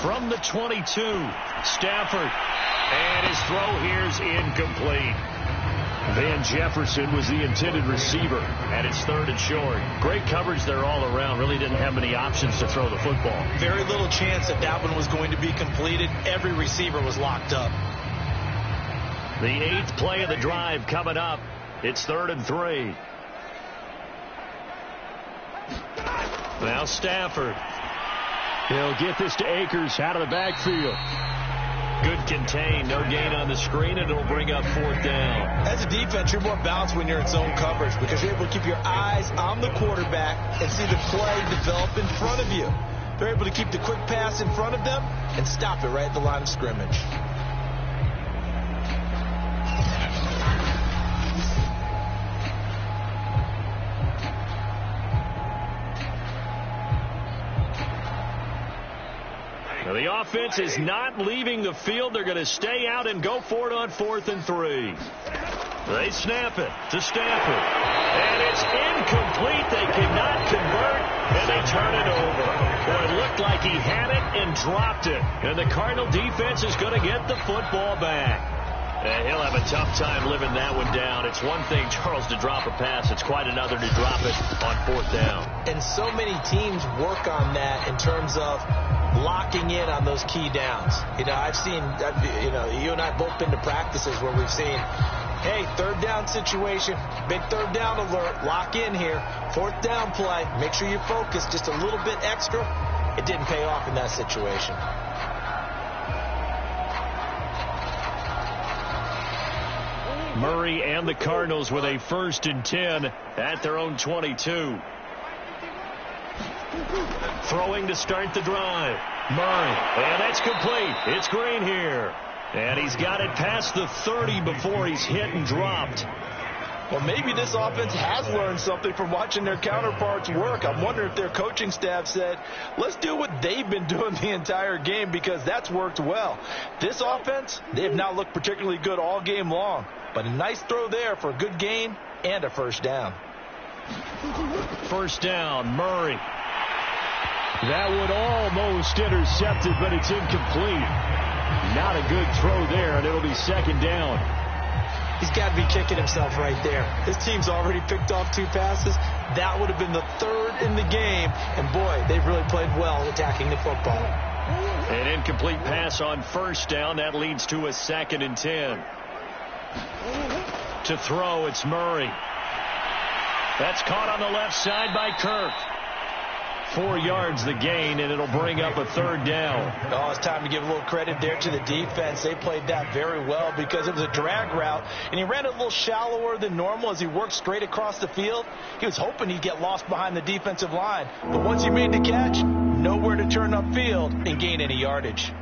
Speaker 2: From the 22, Stafford. And his throw here's incomplete. Van Jefferson was the intended receiver, and it's 3rd and short. Great coverage there all around. Really didn't have many options to throw the football.
Speaker 3: Very little chance that that one was going to be completed. Every receiver was locked up.
Speaker 2: The 8th play of the drive coming up. It's 3rd and 3. Now Stafford. He'll get this to Akers out of the backfield. Good contain, no gain on the screen, and it'll bring up 4th down.
Speaker 3: As a defense, you're more balanced when you're in zone coverage because you're able to keep your eyes on the quarterback and see the play develop in front of you. They're able to keep the quick pass in front of them and stop it right at the line of scrimmage.
Speaker 2: The offense is not leaving the field. They're going to stay out and go for it on 4th and 3. They snap it to Stafford. And it's incomplete. They cannot convert, and they turn it over. Boy, it looked like he had it and dropped it. And the Cardinal defense is going to get the football back. And he'll have a tough time living that one down. It's one thing, Charles, to drop a pass. It's quite another to drop it on 4th down.
Speaker 3: And so many teams work on that in terms of locking in on those key downs. You know, you and I have both been to practices where we've seen, hey, 3rd down situation, big 3rd down alert, lock in here, 4th down play, make sure you focus just a little bit extra. It didn't pay off in that situation.
Speaker 2: Murray and the Cardinals with a 1st and 10 at their own 22. Throwing to start the drive. Murray. And that's complete. It's Green here. And he's got it past the 30 before he's hit and dropped.
Speaker 3: Well, maybe this offense has learned something from watching their counterparts work. I'm wondering if their coaching staff said, let's do what they've been doing the entire game because that's worked well. This offense, they have not looked particularly good all game long. But a nice throw there for a good gain and a 1st down.
Speaker 2: 1st down, Murray. That one almost intercepted, but it's incomplete. Not a good throw there, and it'll be 2nd down.
Speaker 3: He's got to be kicking himself right there. His team's already picked off 2 passes. That would have been the 3rd in the game. And, boy, they've really played well attacking the football.
Speaker 2: An incomplete pass on 1st down. That leads to a 2nd and 10. To throw, it's Murray. That's caught on the left side by Kirk. 4 yards the gain, and it'll bring up a 3rd down.
Speaker 3: Oh, it's time to give a little credit there to the defense. They played that very well because it was a drag route, and he ran a little shallower than normal as he worked straight across the field. He was hoping he'd get lost behind the defensive line, but once he made the catch, nowhere to turn upfield and gain any yardage.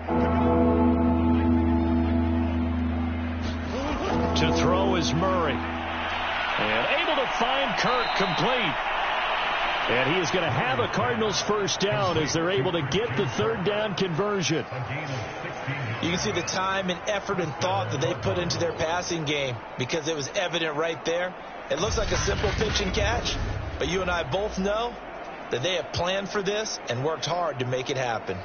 Speaker 2: To throw is Murray. And able to find Kirk complete. And he is going to have a Cardinals 1st down as they're able to get the 3rd down conversion.
Speaker 3: You can see the time and effort and thought that they put into their passing game because it was evident right there. It looks like a simple pitch and catch, but you and I both know that they have planned for this and worked hard to make it happen.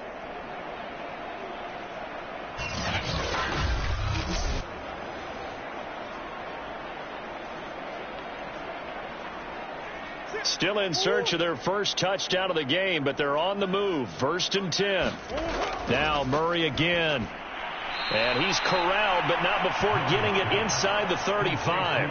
Speaker 2: Still in search of their 1st touchdown of the game, but they're on the move. 1st and 10. Now Murray again. And he's corralled, but not before getting it inside the 35.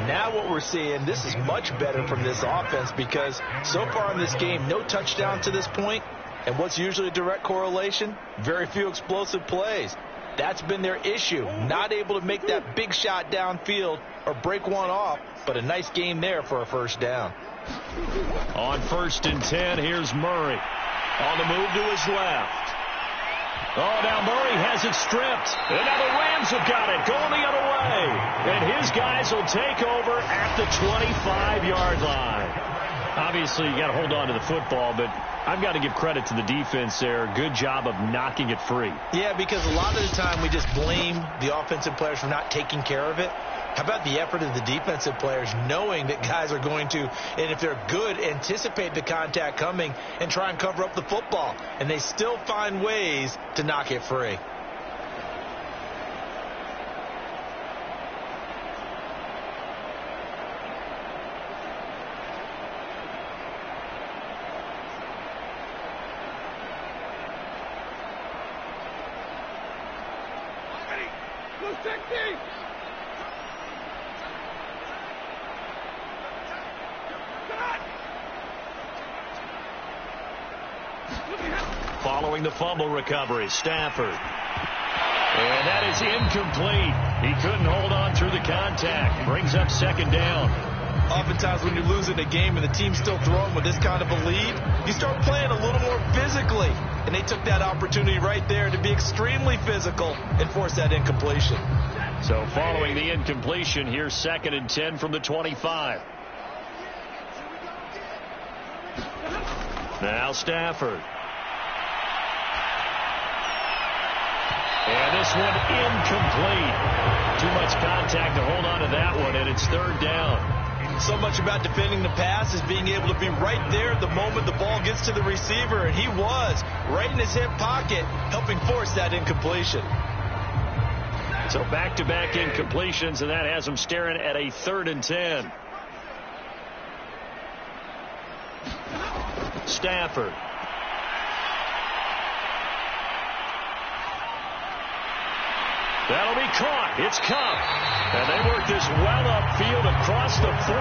Speaker 3: Now what we're seeing, this is much better from this offense because so far in this game, no touchdown to this point. And what's usually a direct correlation? Very few explosive plays. That's been their issue. Not able to make that big shot downfield or break one off, but a nice game there for a 1st down.
Speaker 2: On 1st and 10, here's Murray. On the move to his left. Oh, now Murray has it stripped. And now the Rams have got it, going the other way.
Speaker 4: And his guys will take over at the 25-yard line. Obviously, you got to hold on to the football, but I've got to give credit to the defense there. Good job of knocking it free.
Speaker 3: Yeah, because a lot of the time we just blame the offensive players for not taking care of it. How about the effort of the defensive players knowing that guys are going to, and if they're good, anticipate the contact coming and try and cover up the football. And they still find ways to knock it free.
Speaker 4: Following the fumble recovery, Stafford. And that is incomplete. He couldn't hold on through the contact. Brings up second down.
Speaker 3: Oftentimes when you're losing a game and the team's still throwing with this kind of a lead, you start playing a little more physically. And they took that opportunity right there to be extremely physical and force that incompletion.
Speaker 4: So following the incompletion, here's 2nd and 10 from the 25. Now Stafford. And this one incomplete. Too much contact to hold on to that one, and it's 3rd down.
Speaker 3: So much about defending the pass is being able to be right there the moment the ball gets to the receiver, and he was right in his hip pocket, helping force that incompletion.
Speaker 4: So back-to-back incompletions, and that has him staring at a 3rd and 10. Stafford. That'll be caught. It's Cup. And they work this well upfield across the 45.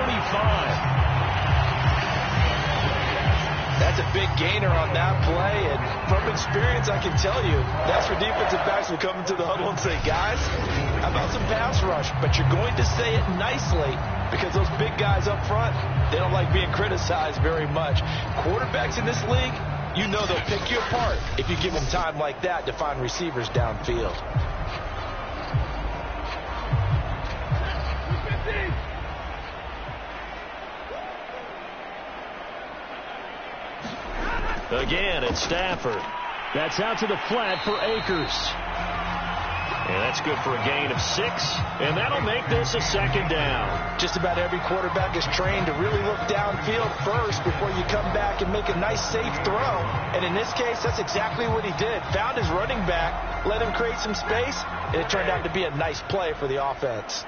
Speaker 3: That's a big gainer on that play, and from experience, I can tell you, that's where defensive backs will come into the huddle and say, guys, how about some pass rush? But you're going to say it nicely because those big guys up front, they don't like being criticized very much. Quarterbacks in this league, you know they'll pick you apart if you give them time like that to find receivers downfield.
Speaker 4: Again, it's Stafford. That's out to the flat for Akers. And that's good for a gain of 6. And that'll make this a 2nd down.
Speaker 3: Just about every quarterback is trained to really look downfield first before you come back and make a nice, safe throw. And in this case, that's exactly what he did. Found his running back, let him create some space, and it turned out to be a nice play for the offense.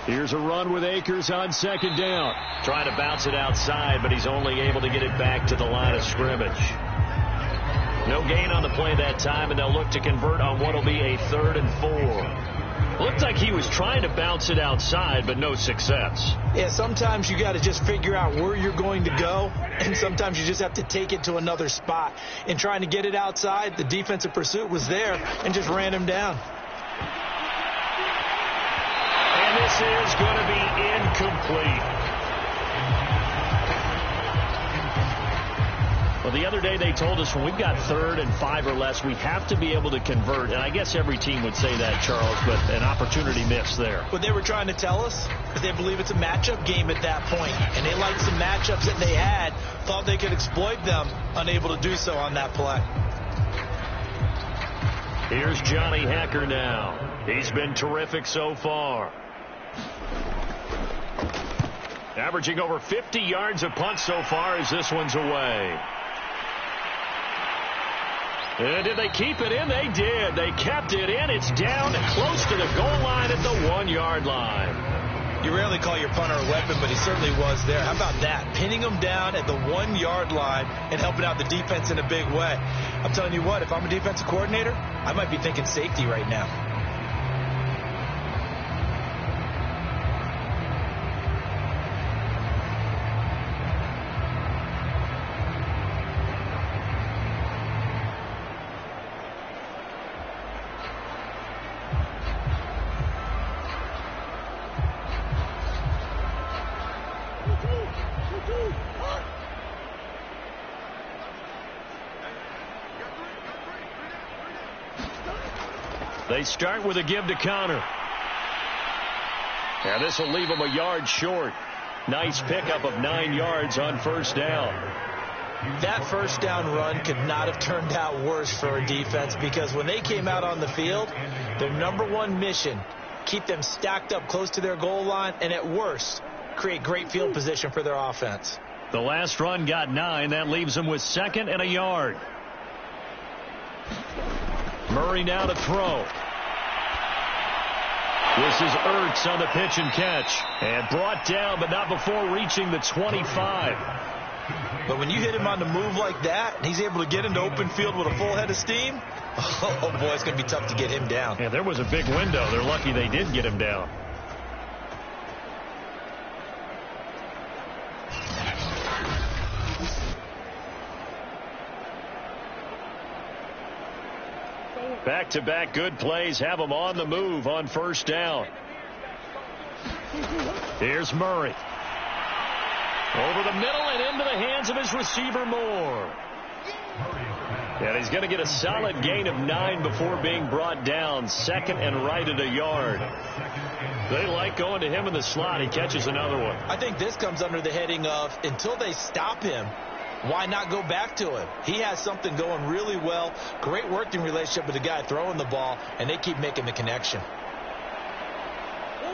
Speaker 4: Here's a run with Akers on 2nd down. Trying to bounce it outside, but he's only able to get it back to the line of scrimmage. No gain on the play that time, and they'll look to convert on what will be a 3rd and 4. Looked like he was trying to bounce it outside, but no success.
Speaker 3: Yeah, sometimes you got to just figure out where you're going to go, and sometimes you just have to take it to another spot. In trying to get it outside, the defensive pursuit was there and just ran him down.
Speaker 4: And this is going to be incomplete. Well, the other day they told us when we've got 3rd and 5 or less, we have to be able to convert. And I guess every team would say that, Charles, but an opportunity missed there.
Speaker 3: What they were trying to tell us is they believe it's a matchup game at that point. And they liked some matchups that they had, thought they could exploit them, unable to do so on that play.
Speaker 4: Here's Johnny Hecker now. He's been terrific so far. Averaging over 50 yards a punt so far as this one's away. And did they keep it in? They did. They kept it in. It's down close to the goal line at the 1-yard line.
Speaker 3: You rarely call your punter a weapon, but he certainly was there. How about that? Pinning him down at the 1-yard line and helping out the defense in a big way. I'm telling you what, if I'm a defensive coordinator, I might be thinking safety right now.
Speaker 4: They start with a give to Connor. And this will leave him a yard short. Nice pickup of 9 yards on first down.
Speaker 3: That first down run could not have turned out worse for a defense, because when they came out on the field, their number one mission, keep them stacked up close to their goal line, and at worst, create great field position for their offense.
Speaker 4: The last run got 9. That leaves them with 2nd and a yard. Murray now to throw. This is Ertz on the pitch and catch. And brought down, but not before reaching the 25.
Speaker 3: But when you hit him on the move like that, and he's able to get into open field with a full head of steam, oh boy, it's going to be tough to get him down.
Speaker 4: Yeah, there was a big window. They're lucky they did get him down. Back-to-back good plays have them on the move on first down. Here's Murray. Over the middle and into the hands of his receiver, Moore. And he's going to get a solid gain of 9 before being brought down. 2nd and right at a yard. They like going to him in the slot. He catches another one.
Speaker 3: I think this comes under the heading of, until they stop him, why not go back to him? He has something going really well. Great working relationship with the guy throwing the ball, and they keep making the connection.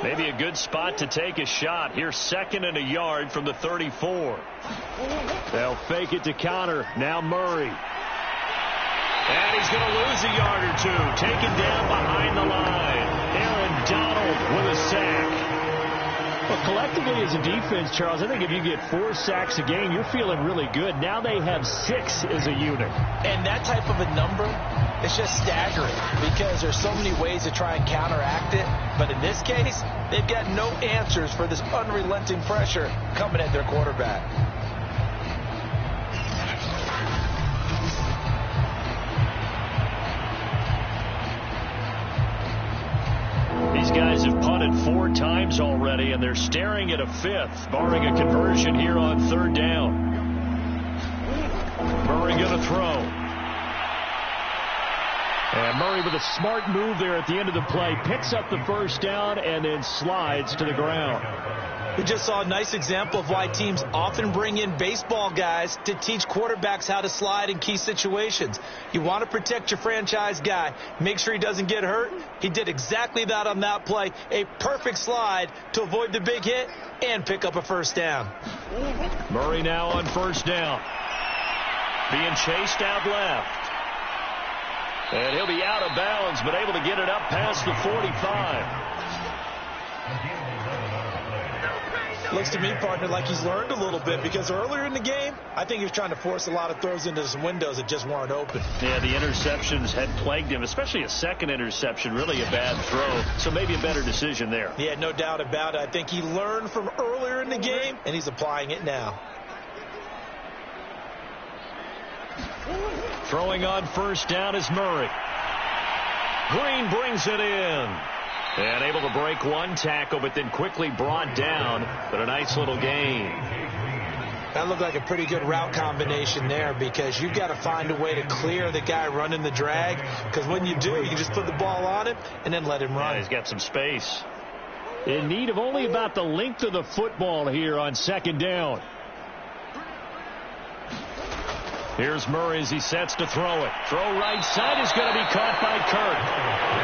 Speaker 4: Maybe a good spot to take a shot. Here's 2nd and a yard from the 34. They'll fake it to Connor. Now Murray. And he's going to lose a yard or 2. Taken down behind the line. Aaron Donald with a sack.
Speaker 2: Well, collectively as a defense, Charles, I think if you get 4 sacks a game, you're feeling really good. Now they have 6 as a unit.
Speaker 3: And that type of a number, it's just staggering, because there's so many ways to try and counteract it. But in this case, they've got no answers for this unrelenting pressure coming at their quarterback.
Speaker 4: These guys have punted 4 times already, and they're staring at a 5th, barring a conversion here on 3rd down. Murray going to throw.
Speaker 2: And Murray with a smart move there at the end of the play. Picks up the first down and then slides to the ground.
Speaker 3: We just saw a nice example of why teams often bring in baseball guys to teach quarterbacks how to slide in key situations. You want to protect your franchise guy. Make sure he doesn't get hurt. He did exactly that on that play. A perfect slide to avoid the big hit and pick up a first down.
Speaker 4: Murray now on first down. Being chased out left. And he'll be out of bounds, but able to get it up past the 45.
Speaker 3: Looks to me, partner, like he's learned a little bit, because earlier in the game, I think he was trying to force a lot of throws into some windows that just weren't open.
Speaker 4: Yeah, the interceptions had plagued him, especially a second interception, really a bad throw. So maybe a better decision there.
Speaker 3: Yeah, no doubt about it. I think he learned from earlier in the game, and he's applying it now.
Speaker 4: Throwing on first down is Murray. Green brings it in. And able to break 1 tackle, but then quickly brought down. But a nice little gain.
Speaker 3: That looked like a pretty good route combination there, because you've got to find a way to clear the guy running the drag. Because when you do, you can just put the ball on him and then let him run.
Speaker 4: Yeah, he's got some space.
Speaker 2: In need of only about the length of the football here on 2nd down.
Speaker 4: Here's Murray as he sets to throw it. Throw right side is going to be caught by Kirk.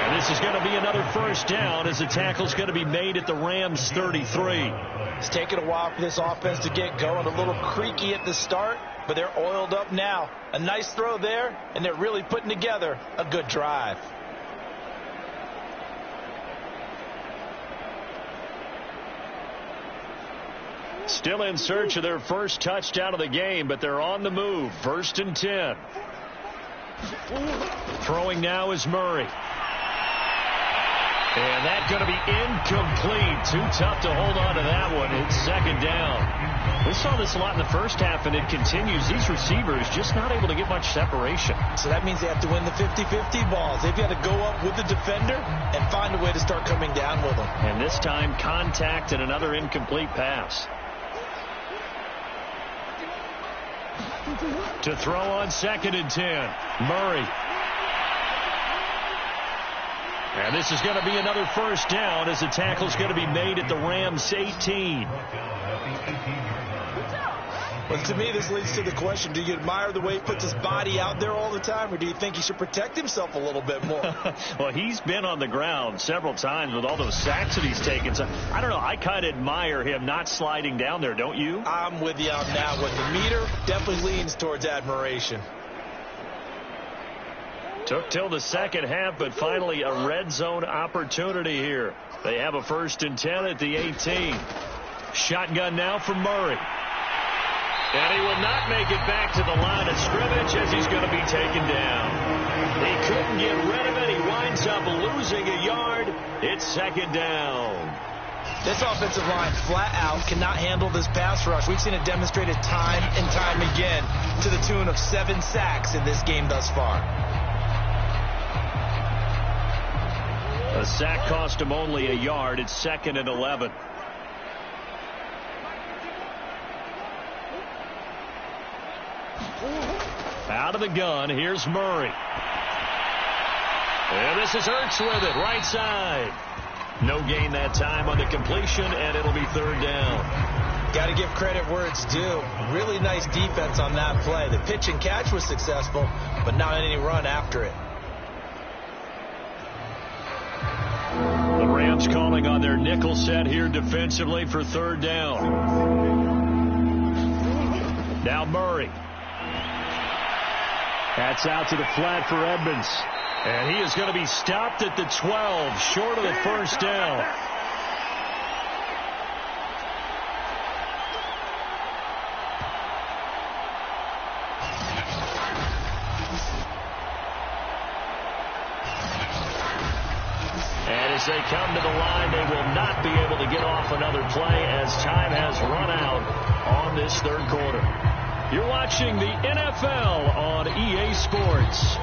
Speaker 4: And this is going to be another first down, as the tackle's going to be made at the Rams 33.
Speaker 3: It's taken a while for this offense to get going. A little creaky at the start, but they're oiled up now. A nice throw there, and they're really putting together a good drive.
Speaker 4: Still in search of their first touchdown of the game, but they're on the move. 1st and 10. Throwing now is Murray. And that's going to be incomplete. Too tough to hold on to that one. It's 2nd down. We saw this a lot in the first half, and it continues. These receivers just not able to get much separation.
Speaker 3: So that means they have to win the 50-50 balls. They've got to go up with the defender and find a way to start coming down with them.
Speaker 4: And this time, contact and another incomplete pass. To throw on 2nd and 10. Murray. And this is going to be another first down as the tackle's going to be made at the Rams 18.
Speaker 3: Well, to me, this leads to the question, do you admire the way he puts his body out there all the time, or do you think he should protect himself a little bit more?
Speaker 4: Well, he's been on the ground several times with all those sacks that he's taken. So, I don't know. I kind of admire him not sliding down there, don't you?
Speaker 3: I'm with you on that one. The meter definitely leans towards admiration.
Speaker 4: Took till the second half, but finally a red zone opportunity here. They have a 1st and 10 at the 18. Shotgun now for Murray. And he will not make it back to the line of scrimmage as he's going to be taken down. He couldn't get rid of it. He winds up losing a yard. It's 2nd down.
Speaker 3: This offensive line flat out cannot handle this pass rush. We've seen it demonstrated time and time again to the tune of 7 sacks in this game thus far.
Speaker 4: A sack cost him only a yard. It's 2nd and 11. Out of the gun, here's Murray. And this is Ertz with it, right side. No gain that time on the completion, and it'll be 3rd down.
Speaker 3: Got to give credit where it's due. Really nice defense on that play. The pitch and catch was successful, but not any run after it.
Speaker 4: The Rams calling on their nickel set here defensively for 3rd down. Now Murray. That's out to the flat for Edmonds. And he is going to be stopped at the 12, short of the 1st down. And as they come to the line, they will not be able to get off another play as time has run out on this 3rd quarter. You're watching the NFL on EA Sports.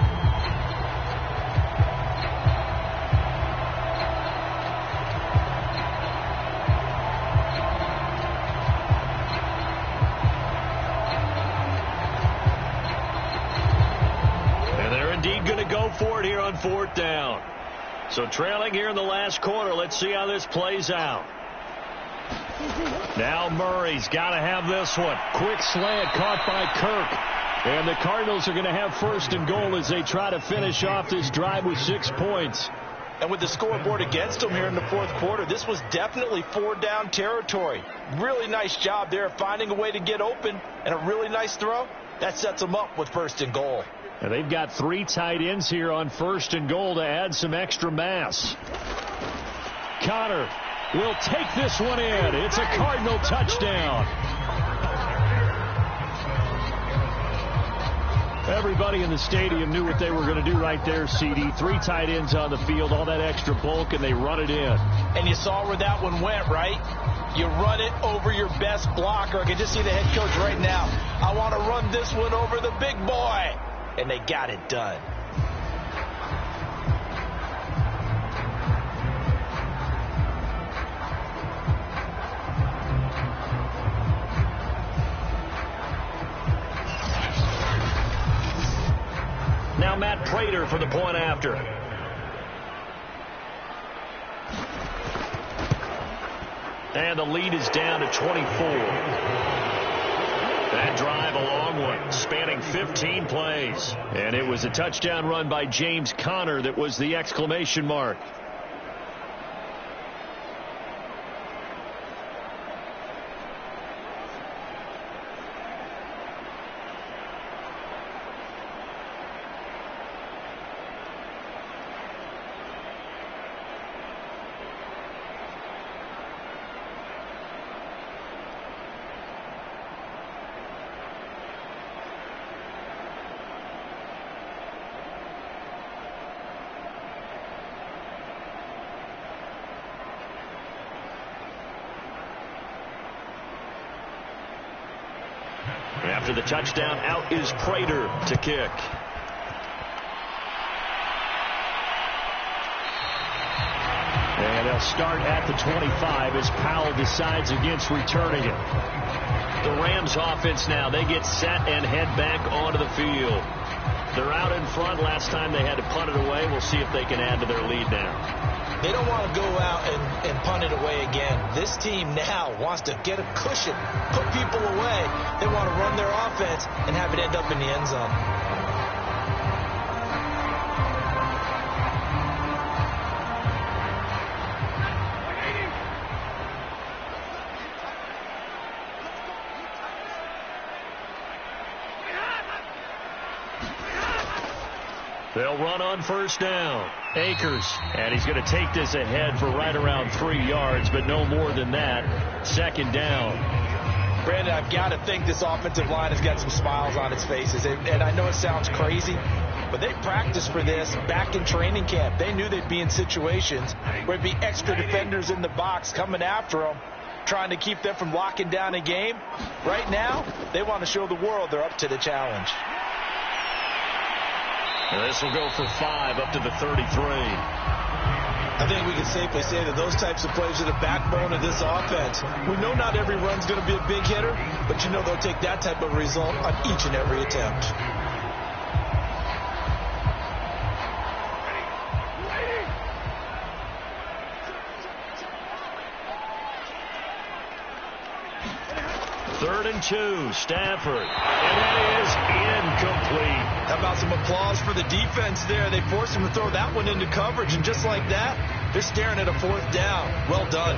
Speaker 4: And they're indeed going to go for it here on 4th down. So trailing here in the last quarter, let's see how this plays out. Now Murray's got to have this one. Quick slant caught by Kirk. And the Cardinals are going to have 1st and goal as they try to finish off this drive with 6 points.
Speaker 3: And with the scoreboard against them here in the 4th quarter, this was definitely 4-down territory. Really nice job there finding a way to get open, and a really nice throw. That sets them up with 1st and goal.
Speaker 4: And they've got 3 tight ends here on 1st and goal to add some extra mass. Connor will take this one in. It's a Cardinal touchdown. Everybody in the stadium knew what they were going to do right there, CD. 3 tight ends on the field, all that extra bulk, and they run it in.
Speaker 3: And you saw where that one went, right? You run it over your best blocker. I can just see the head coach right now. I want to run this one over the big boy. And they got it done.
Speaker 4: Now Matt Prater for the point after. And the lead is down to 24. That drive, a long one, spanning 15 plays. And it was a touchdown run by James Conner that was the exclamation mark. After the touchdown, out is Prater to kick. And they'll start at the 25 as Powell decides against returning it. The Rams offense now, they get set and head back onto the field.
Speaker 2: They're out in front. Last time they had to punt it away. We'll see if they can add to their lead now.
Speaker 3: They don't want to go out and punt it away again. This team now wants to get a cushion, put people away. They want to run their offense and have it end up in the end zone.
Speaker 2: They'll run on first down. Akers, and he's going to take this ahead for right around 3 yards, but no more than that. Second down.
Speaker 3: Brandon, I've got to think this offensive line has got some smiles on its faces. And I know it sounds crazy, but they practiced for this back in training camp. They knew they'd be in situations where there'd be extra defenders in the box coming after them, trying to keep them from locking down a game. Right now, they want to show the world they're up to the challenge.
Speaker 2: And this will go for 5 up to the 33.
Speaker 3: I think we can safely say that those types of plays are the backbone of this offense. We know not every run's going to be a big hitter, but you know they'll take that type of result on each and every attempt.
Speaker 2: Third and 2, Stafford. And that is incomplete.
Speaker 3: How about some applause for the defense there? They forced him to throw that one into coverage, and just like that, they're staring at a 4th down. Well done.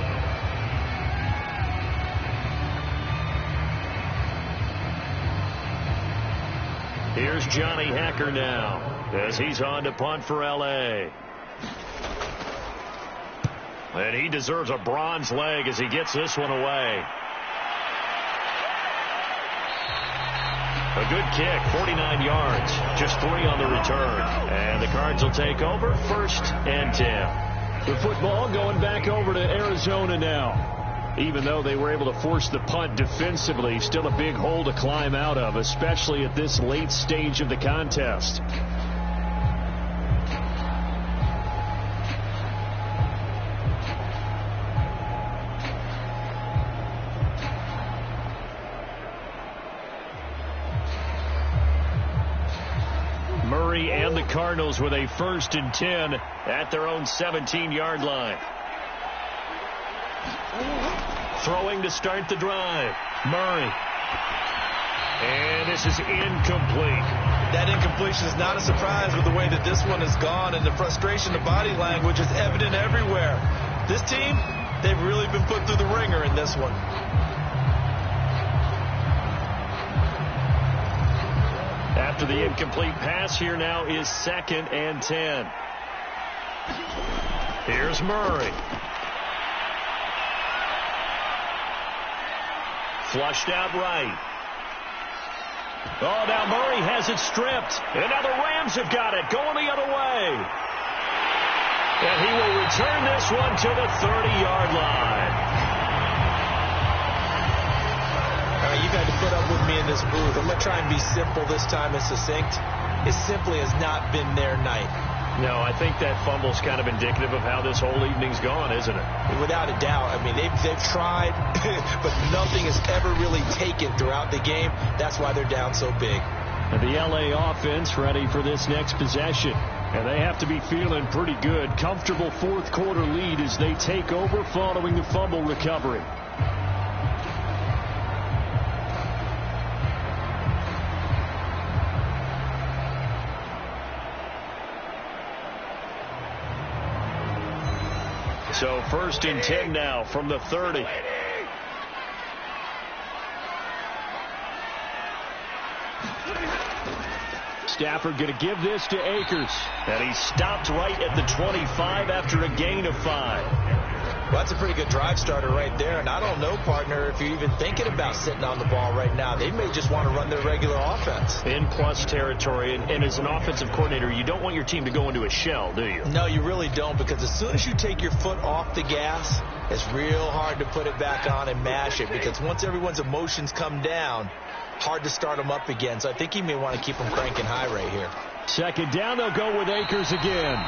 Speaker 2: Here's Johnny Hacker now as he's on to punt for L.A. And he deserves a bronze leg as he gets this one away. A good kick, 49 yards, just 3 on the return. And the Cards will take over, 1st and 10.
Speaker 4: The football going back over to Arizona now. Even though they were able to force the punt defensively, still a big hole to climb out of, especially at this late stage of the contest. Murray and the Cardinals with a 1st and 10 at their own 17-yard line. Throwing to start the drive. Murray. And this is incomplete.
Speaker 3: That incompletion is not a surprise with the way that this one has gone, and the frustration, the body language is evident everywhere. This team, they've really been put through the ringer in this one.
Speaker 2: After the incomplete pass, here now is 2nd and 10. Here's Murray. Flushed out right. Oh, now Murray has it stripped. And now the Rams have got it, going the other way. And he will return this one to the 30-yard line.
Speaker 3: You've had to put up with me in this booth. I'm going to try and be simple this time and succinct. It simply has not been their night.
Speaker 2: No, I think that fumble's kind of indicative of how this whole evening's gone, isn't it?
Speaker 3: Without a doubt. I mean, they've tried, but nothing is ever really taken throughout the game. That's why they're down so big.
Speaker 4: And the L.A. offense ready for this next possession. And they have to be feeling pretty good. Comfortable 4th quarter lead as they take over following the fumble recovery. So 1st and 10 now from the 30. Stafford going to give this to Akers.
Speaker 2: And he stopped right at the 25 after a gain of 5.
Speaker 3: Well, that's a pretty good drive starter right there. And I don't know, partner, if you're even thinking about sitting on the ball right now. They may just want to run their regular offense.
Speaker 2: In plus territory. And as an offensive coordinator, you don't want your team to go into a shell, do you?
Speaker 3: No, you really don't, because as soon as you take your foot off the gas, it's real hard to put it back on and mash it, because once everyone's emotions come down, hard to start them up again. So I think he may want to keep them cranking high right here.
Speaker 4: 2nd down, they'll go with Akers again.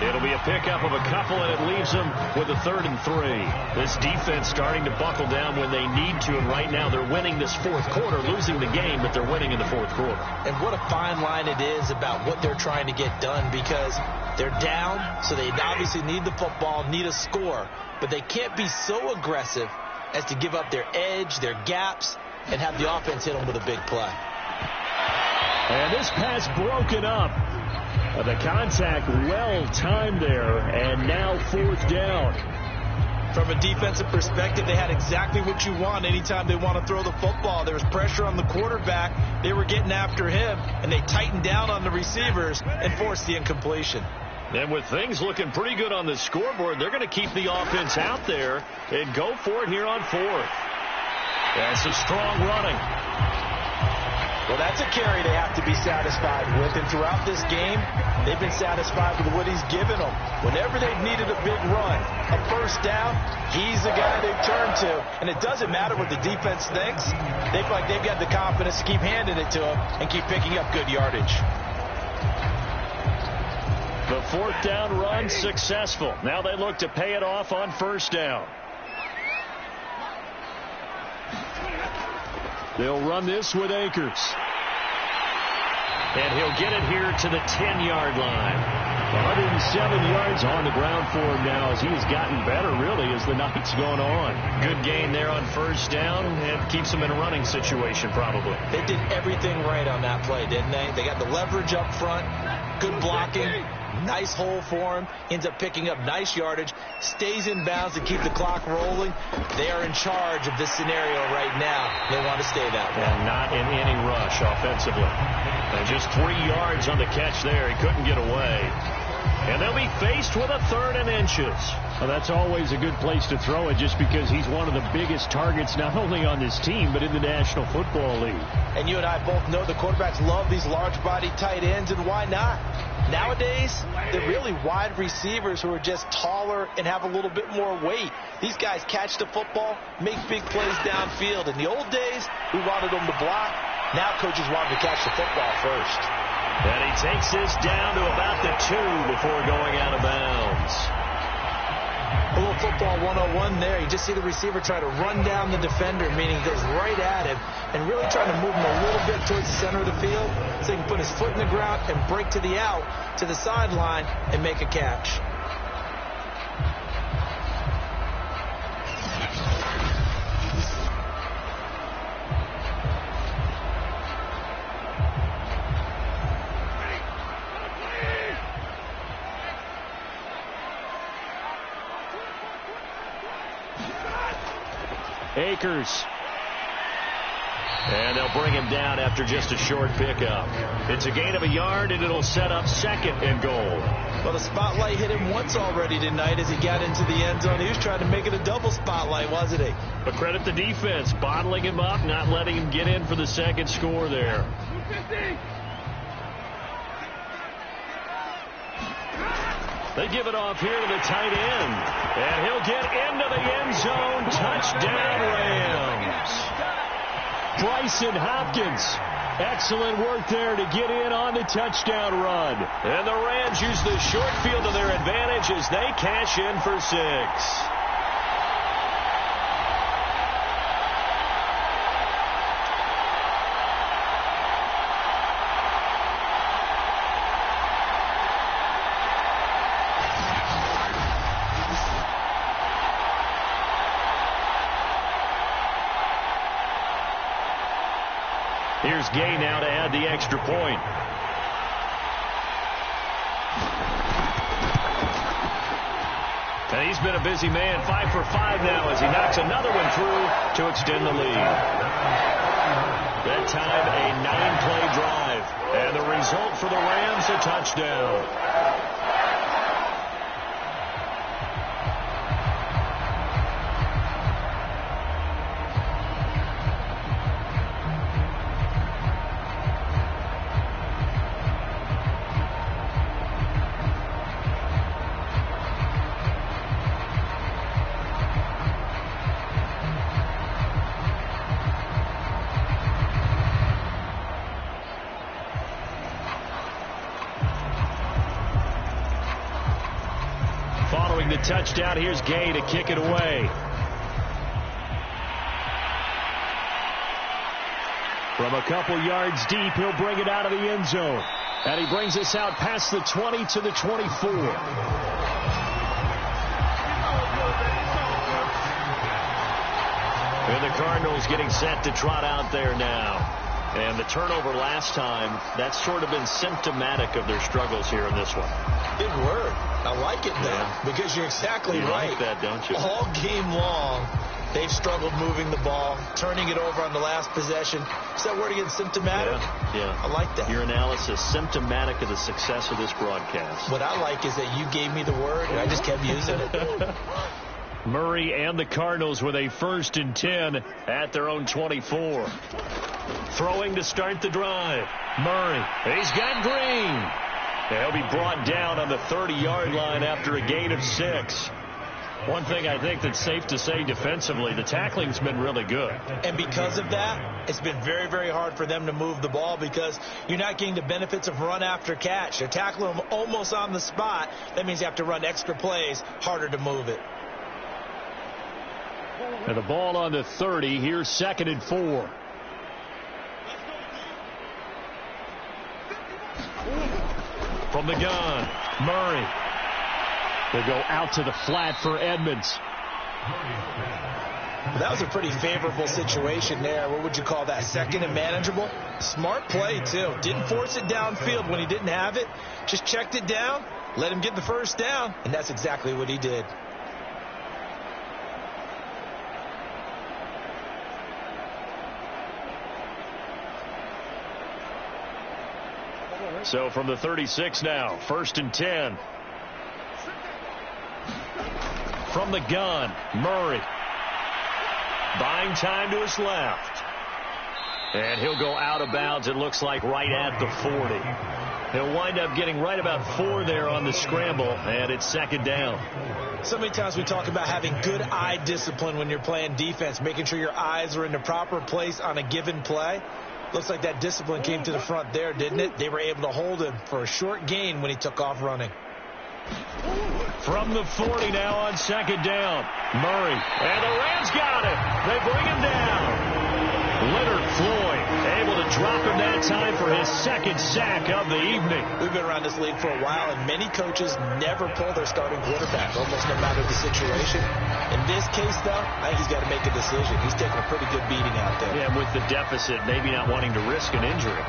Speaker 2: It'll be a pickup of a couple, and it leaves them with a 3rd and 3. This defense starting to buckle down when they need to, and right now they're winning this fourth quarter, losing the game, but they're winning in the fourth quarter.
Speaker 3: And what a fine line it is about what they're trying to get done, because they're down, so they obviously need the football, need a score, but they can't be so aggressive as to give up their edge, their gaps, and have the offense hit them with a big play.
Speaker 4: And this pass broken up. The contact well timed there, and now 4th down.
Speaker 3: From a defensive perspective, they had exactly what you want anytime they want to throw the football. There was pressure on the quarterback. They were getting after him, and they tightened down on the receivers and forced the incompletion.
Speaker 2: And with things looking pretty good on the scoreboard, they're going to keep the offense out there and go for it here on 4th. That's a strong running.
Speaker 3: Well, that's a carry they have to be satisfied with. And throughout this game, they've been satisfied with what he's given them. Whenever they've needed a big run, a first down, he's the guy they turn to. And it doesn't matter what the defense thinks. They feel like they've got the confidence to keep handing it to him and keep picking up good yardage.
Speaker 2: The 4th down run successful. Now they look to pay it off on 1st down.
Speaker 4: They'll run this with Akers.
Speaker 2: And he'll get it here to the 10-yard line.
Speaker 4: 107 yards on the ground for him now as he has gotten better, really, as the night's gone on.
Speaker 2: Good gain there on 1st down, and keeps them in a running situation probably.
Speaker 3: They did everything right on that play, didn't they? They got the leverage up front, good blocking, nice hole for him, ends up picking up nice yardage, stays in bounds to keep the clock rolling. They are in charge of this scenario right now. They want to stay that way.
Speaker 2: And not in any rush offensively. And just 3 yards on the catch there. He couldn't get away. And they'll be faced with a 3rd and inches.
Speaker 4: Well, that's always a good place to throw it, just because he's one of the biggest targets not only on this team but in the National Football League.
Speaker 3: And you and I both know the quarterbacks love these large-body tight ends, and why not? Nowadays, they're really wide receivers who are just taller and have a little bit more weight. These guys catch the football, make big plays downfield. In the old days, we wanted them to block. Now coaches want them to catch the football first.
Speaker 2: And he takes this down to about the 2 before going out of bounds.
Speaker 3: A little football 101 there. You just see the receiver try to run down the defender, meaning he goes right at him and really trying to move him a little bit towards the center of the field so he can put his foot in the ground and break to the out, to the sideline, and make a catch.
Speaker 4: Akers.
Speaker 2: And they'll bring him down after just a short pickup. It's a gain of a yard, and it'll set up 2nd and goal.
Speaker 3: Well, the spotlight hit him once already tonight as he got into the end zone. He was trying to make it a double spotlight, wasn't he?
Speaker 2: But credit the defense, bottling him up, not letting him get in for the 2nd score there. 250. They give it off here to the tight end. And he'll get into the end zone. Touchdown, Rams.
Speaker 4: Bryson Hopkins. Excellent work there to get in on the touchdown run.
Speaker 2: And the Rams use the short field to their advantage as they cash in for 6. Here's Gay now to add the extra point. And he's been a busy man, 5 for 5 now as he knocks another one through to extend the lead. That time a 9-play drive. And the result for the Rams, a touchdown.
Speaker 4: Following the touchdown, here's Gay to kick it away. From a couple yards deep, he'll bring it out of the end zone. And he brings us out past the 20 to the 24. And the Cardinals getting set to trot out there now. And the turnover last time, that's sort of been symptomatic of their struggles here in this one.
Speaker 3: Big word. I like it now, because you're exactly right.
Speaker 4: You like that, don't you?
Speaker 3: All game long, they've struggled moving the ball, turning it over on the last possession. Is that word again, symptomatic?
Speaker 4: Yeah.
Speaker 3: I like that.
Speaker 4: Your analysis, symptomatic of the success of this broadcast.
Speaker 3: What I like is that you gave me the word, and I just kept using it.
Speaker 4: Murray and the Cardinals with a 1st and 10 at their own 24. Throwing to start the drive. Murray. He's got Green. He'll be brought down on the 30-yard line after a gain of 6. One thing I think that's safe to say defensively, the tackling's been really good.
Speaker 3: And because of that, it's been very, very hard for them to move the ball because you're not getting the benefits of run after catch. They're tackling them almost on the spot. That means you have to run extra plays, harder to move it.
Speaker 4: And the ball on the 30. Here's 2nd and 4. From the gun, Murray. They go out to the flat for Edmonds.
Speaker 3: That was a pretty favorable situation there. What would you call that? 2nd and manageable? Smart play, too. Didn't force it downfield when he didn't have it. Just checked it down, let him get the 1st down, and that's exactly what he did.
Speaker 4: So from the 36 now, 1st and 10. From the gun, Murray. Buying time to his left. And he'll go out of bounds, it looks like, right at the 40. He'll wind up getting right about 4 there on the scramble, and it's 2nd down.
Speaker 3: So many times we talk about having good eye discipline when you're playing defense, making sure your eyes are in the proper place on a given play. Looks like that discipline came to the front there, didn't it? They were able to hold him for a short gain when he took off running.
Speaker 4: From the 40 now on 2nd down. Murray. And the Rams got him. They bring him down. Leonard Floyd able to drop him that time for his 2nd sack of the evening.
Speaker 3: We've been around this league for a while, and many coaches never pull their starting quarterback, almost no matter the situation. In this case, though, I think he's got to make a decision. He's taking a pretty good beating out there.
Speaker 4: Yeah, with the deficit, maybe not wanting to risk an injury.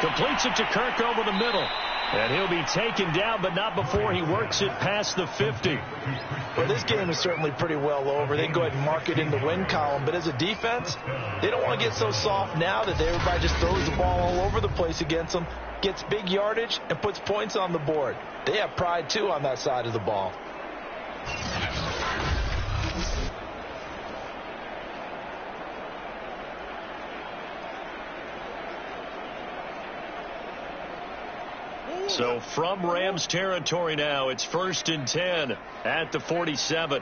Speaker 4: Completes it to Kirk over the middle. And he'll be taken down, but not before he works it past the 50.
Speaker 3: Well, this game is certainly pretty well over. They can go ahead and mark it in the win column. But as a defense, they don't want to get so soft now that everybody just throws the ball all over the place against them, gets big yardage, and puts points on the board. They have pride, too, on that side of the ball.
Speaker 4: So from Rams territory now, it's 1st and 10 at the 47.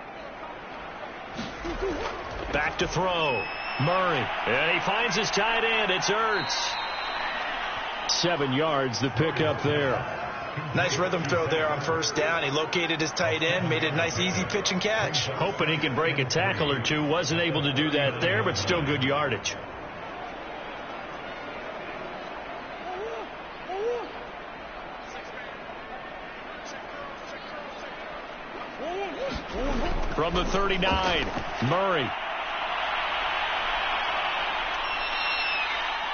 Speaker 4: Back to throw. Murray. And he finds his tight end. It's Ertz. 7 yards, the pickup there.
Speaker 3: Nice rhythm throw there on 1st down. He located his tight end, made it a nice easy pitch and catch.
Speaker 4: Hoping he can break a tackle or two. Wasn't able to do that there, but still good yardage. From the 39, Murray.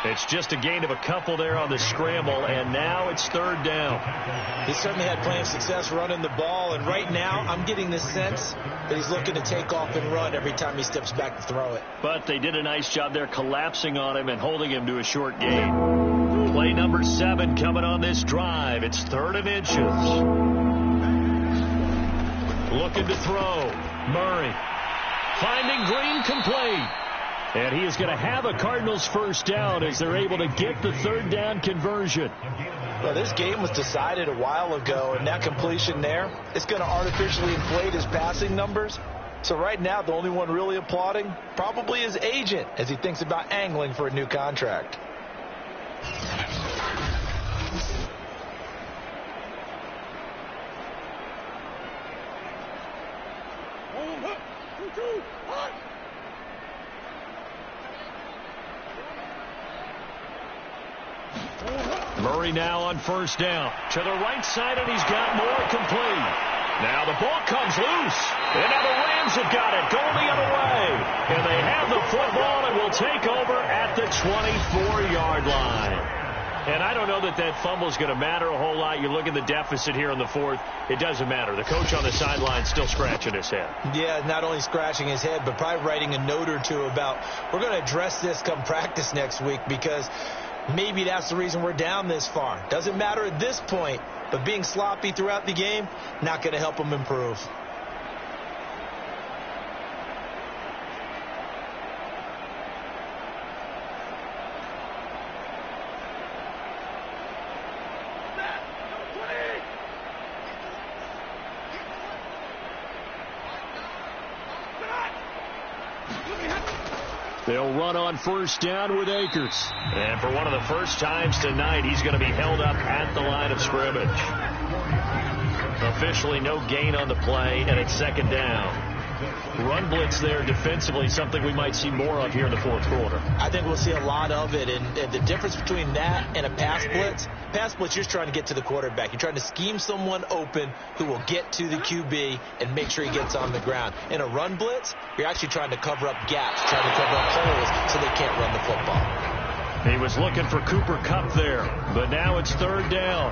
Speaker 4: It's just a gain of a couple there on the scramble, and now it's 3rd down.
Speaker 3: He certainly had plenty of success running the ball, and right now I'm getting the sense that he's looking to take off and run every time he steps back to throw it.
Speaker 4: But they did a nice job there collapsing on him and holding him to a short gain. Play number 7 coming on this drive. It's 3rd and inches. Looking to throw. Murray. Finding Green complete. And he is going to have a Cardinals 1st down as they're able to get the 3rd down conversion.
Speaker 3: Well, this game was decided a while ago, and that completion there, it's going to artificially inflate his passing numbers. So right now, the only one really applauding probably his agent as he thinks about angling for a new contract.
Speaker 4: Murray now on first down. To the right side, and he's got more complete. Now the ball comes loose. And now the Rams have got it going the other way. And they have the football and will take over at the 24-yard line. And I don't know that that fumble is going to matter a whole lot. You look at the deficit here in the fourth. It doesn't matter. The coach on the sideline still scratching his head.
Speaker 3: Yeah, not only scratching his head, but probably writing a note or two about we're going to address this come practice next week because maybe that's the reason we're down this far. Doesn't matter at this point, but being sloppy throughout the game, not going to help him improve.
Speaker 4: They'll run on first down with Akers. And for one of the first times tonight, he's going to be held up at the line of scrimmage. Officially no gain on the play, and it's second down. Run blitz there defensively, something we might see more of here in the fourth quarter.
Speaker 3: I think we'll see a lot of it, and the difference between that and a pass blitz, you're just trying to get to the quarterback. You're trying to scheme someone open who will get to the QB and make sure he gets on the ground. In a run blitz, you're actually trying to cover up gaps, trying to cover up holes so they can't run the football.
Speaker 4: He was looking for Cooper Kupp there, but now it's third down.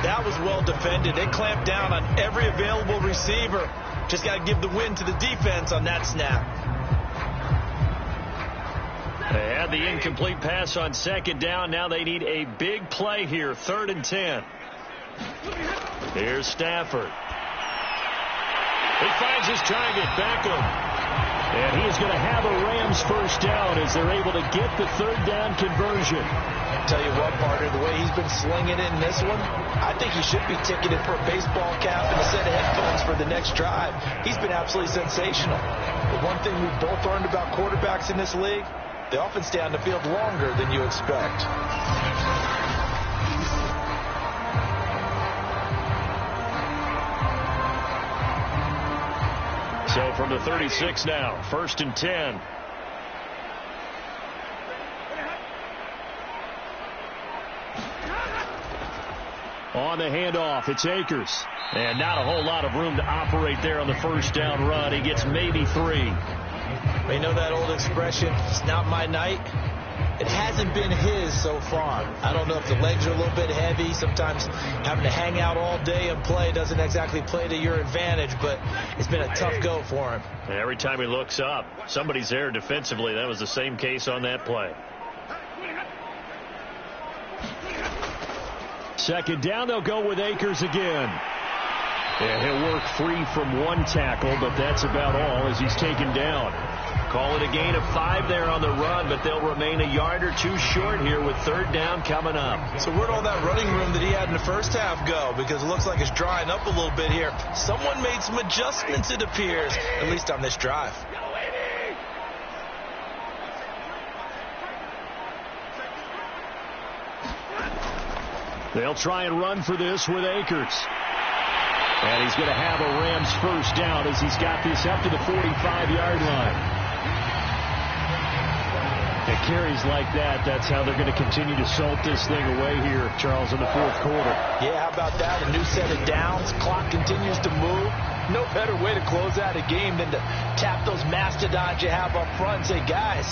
Speaker 3: That was well defended. They clamped down on every available receiver. Just got to give the win to the defense on that snap.
Speaker 4: They had the incomplete pass on second down. Now they need a big play here, 3rd and 10. Here's Stafford. He finds his target, Beckham. And he is going to have a Rams first down as they're able to get the third down conversion.
Speaker 3: Tell you what, partner, the way he's been slinging in this one, I think he should be ticketed for a baseball cap and a set of headphones for the next drive. He's been absolutely sensational. The one thing we've both learned about quarterbacks in this league, they often stay on the field longer than you expect.
Speaker 4: So from the 36 now, 1st and 10. On the handoff, it's Akers. And not a whole lot of room to operate there on the first down run. He gets maybe 3.
Speaker 3: You know that old expression, it's not my night? It hasn't been his so far. I don't know if the legs are a little bit heavy. Sometimes having to hang out all day and play doesn't exactly play to your advantage, but it's been a tough go for him.
Speaker 4: Every time he looks up, somebody's there defensively. That was the same case on that play. Second down, they'll go with Akers again. And he'll work free from one tackle, but that's about all as he's taken down. Call it a gain of 5 there on the run, but they'll remain a yard or two short here with third down coming up.
Speaker 3: So where'd all that running room that he had in the first half go? Because it looks like it's drying up a little bit here. Someone made some adjustments, it appears, at least on this drive.
Speaker 4: They'll try and run for this with Akers. And he's going to have a Rams first down as he's got this up to the 45-yard line. At carries like that, that's how they're going to continue to salt this thing away here, Charles, in the fourth quarter.
Speaker 3: Yeah, how about that? A new set of downs. Clock continues to move. No better way to close out a game than to tap those mastodons you have up front and say, guys,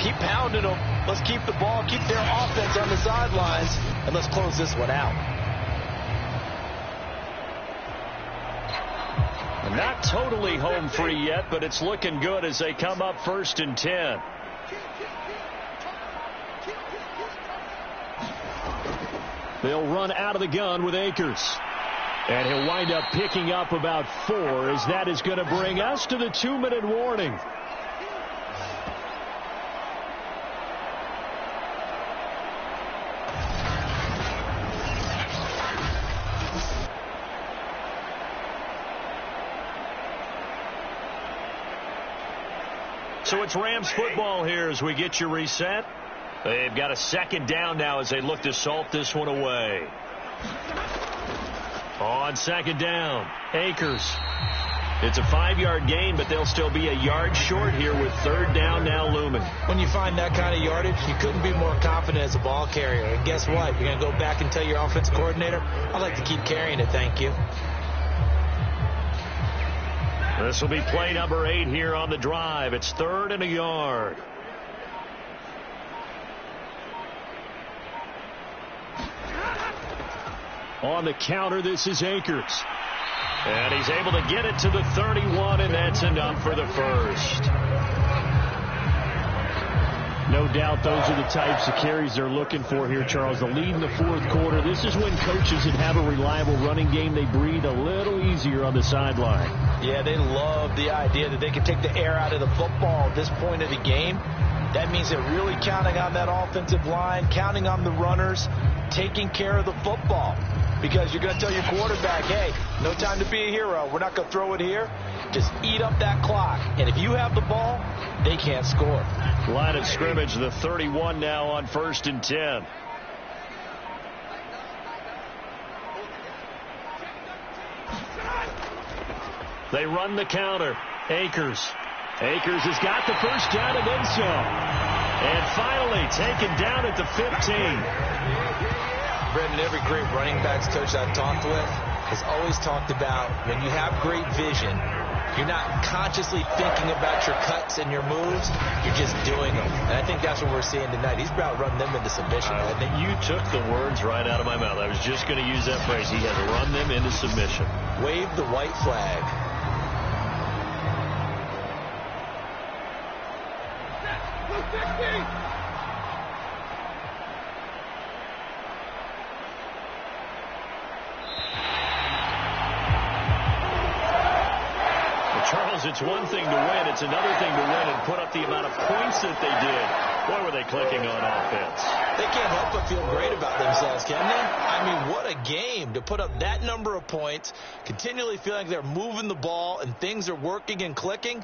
Speaker 3: keep pounding them. Let's keep the ball, keep their offense on the sidelines, and let's close this one out.
Speaker 4: Not totally home free yet, but it's looking good as they come up 1st and 10. They'll run out of the gun with Akers. And he'll wind up picking up about 4 as that is going to bring us to the 2-minute warning.
Speaker 2: So it's Rams football here as we get you reset. They've got a second down now as they look to salt this one away. On second down, Akers. It's a 5-yard gain, but they'll still be a yard short here with third down now looming.
Speaker 3: When you find that kind of yardage, you couldn't be more confident as a ball carrier. And guess what? You're going to go back and tell your offensive coordinator, I'd like to keep carrying it, thank you.
Speaker 2: This will be play number 8 here on the drive. It's 3rd and a yard.
Speaker 4: On the counter, this is Akers.
Speaker 2: And he's able to get it to the 31, and that's enough for the first.
Speaker 4: No doubt those are the types of carries they're looking for here, Charles. The lead in the fourth quarter. This is when coaches that have a reliable running game, they breathe a little easier on the sideline.
Speaker 3: Yeah, they love the idea that they can take the air out of the football at this point of the game. That means they're really counting on that offensive line, counting on the runners, taking care of the football. Because you're going to tell your quarterback, hey, no time to be a hero. We're not going to throw it here. Just eat up that clock. And if you have the ball, they can't score.
Speaker 2: Line of scrimmage, the 31 now on 1st and 10. They run the counter. Akers has got the first down and then some. And finally taken down at the 15.
Speaker 3: Brendan, every great running backs coach I've talked with has always talked about when you have great vision, you're not consciously thinking about your cuts and your moves. You're just doing them. And I think that's what we're seeing tonight. He's about running them into submission.
Speaker 2: I think you took the words right out of my mouth. I was just going to use that phrase. He has run them into submission.
Speaker 3: Wave the white flag.
Speaker 2: Charles, it's one thing to win. It's another thing to win and put up the amount of points that they did. Boy, were they clicking on offense.
Speaker 3: They can't help but feel great about themselves, can they? I mean, what a game to put up that number of points, continually feeling like they're moving the ball and things are working and clicking.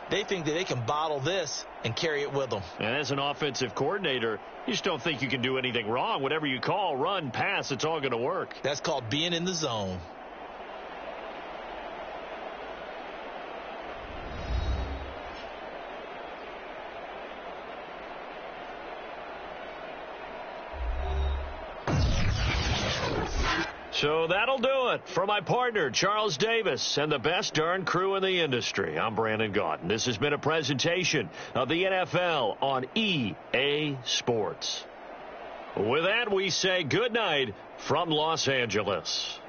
Speaker 3: They think that they can bottle this and carry it with them.
Speaker 2: And as an offensive coordinator, you just don't think you can do anything wrong. Whatever you call, run, pass, it's all going to work.
Speaker 3: That's called being in the zone.
Speaker 2: So that'll do it for my partner, Charles Davis, and the best darn crew in the industry. I'm Brandon Gaudin. This has been a presentation of the NFL on EA Sports. With that, we say good night from Los Angeles.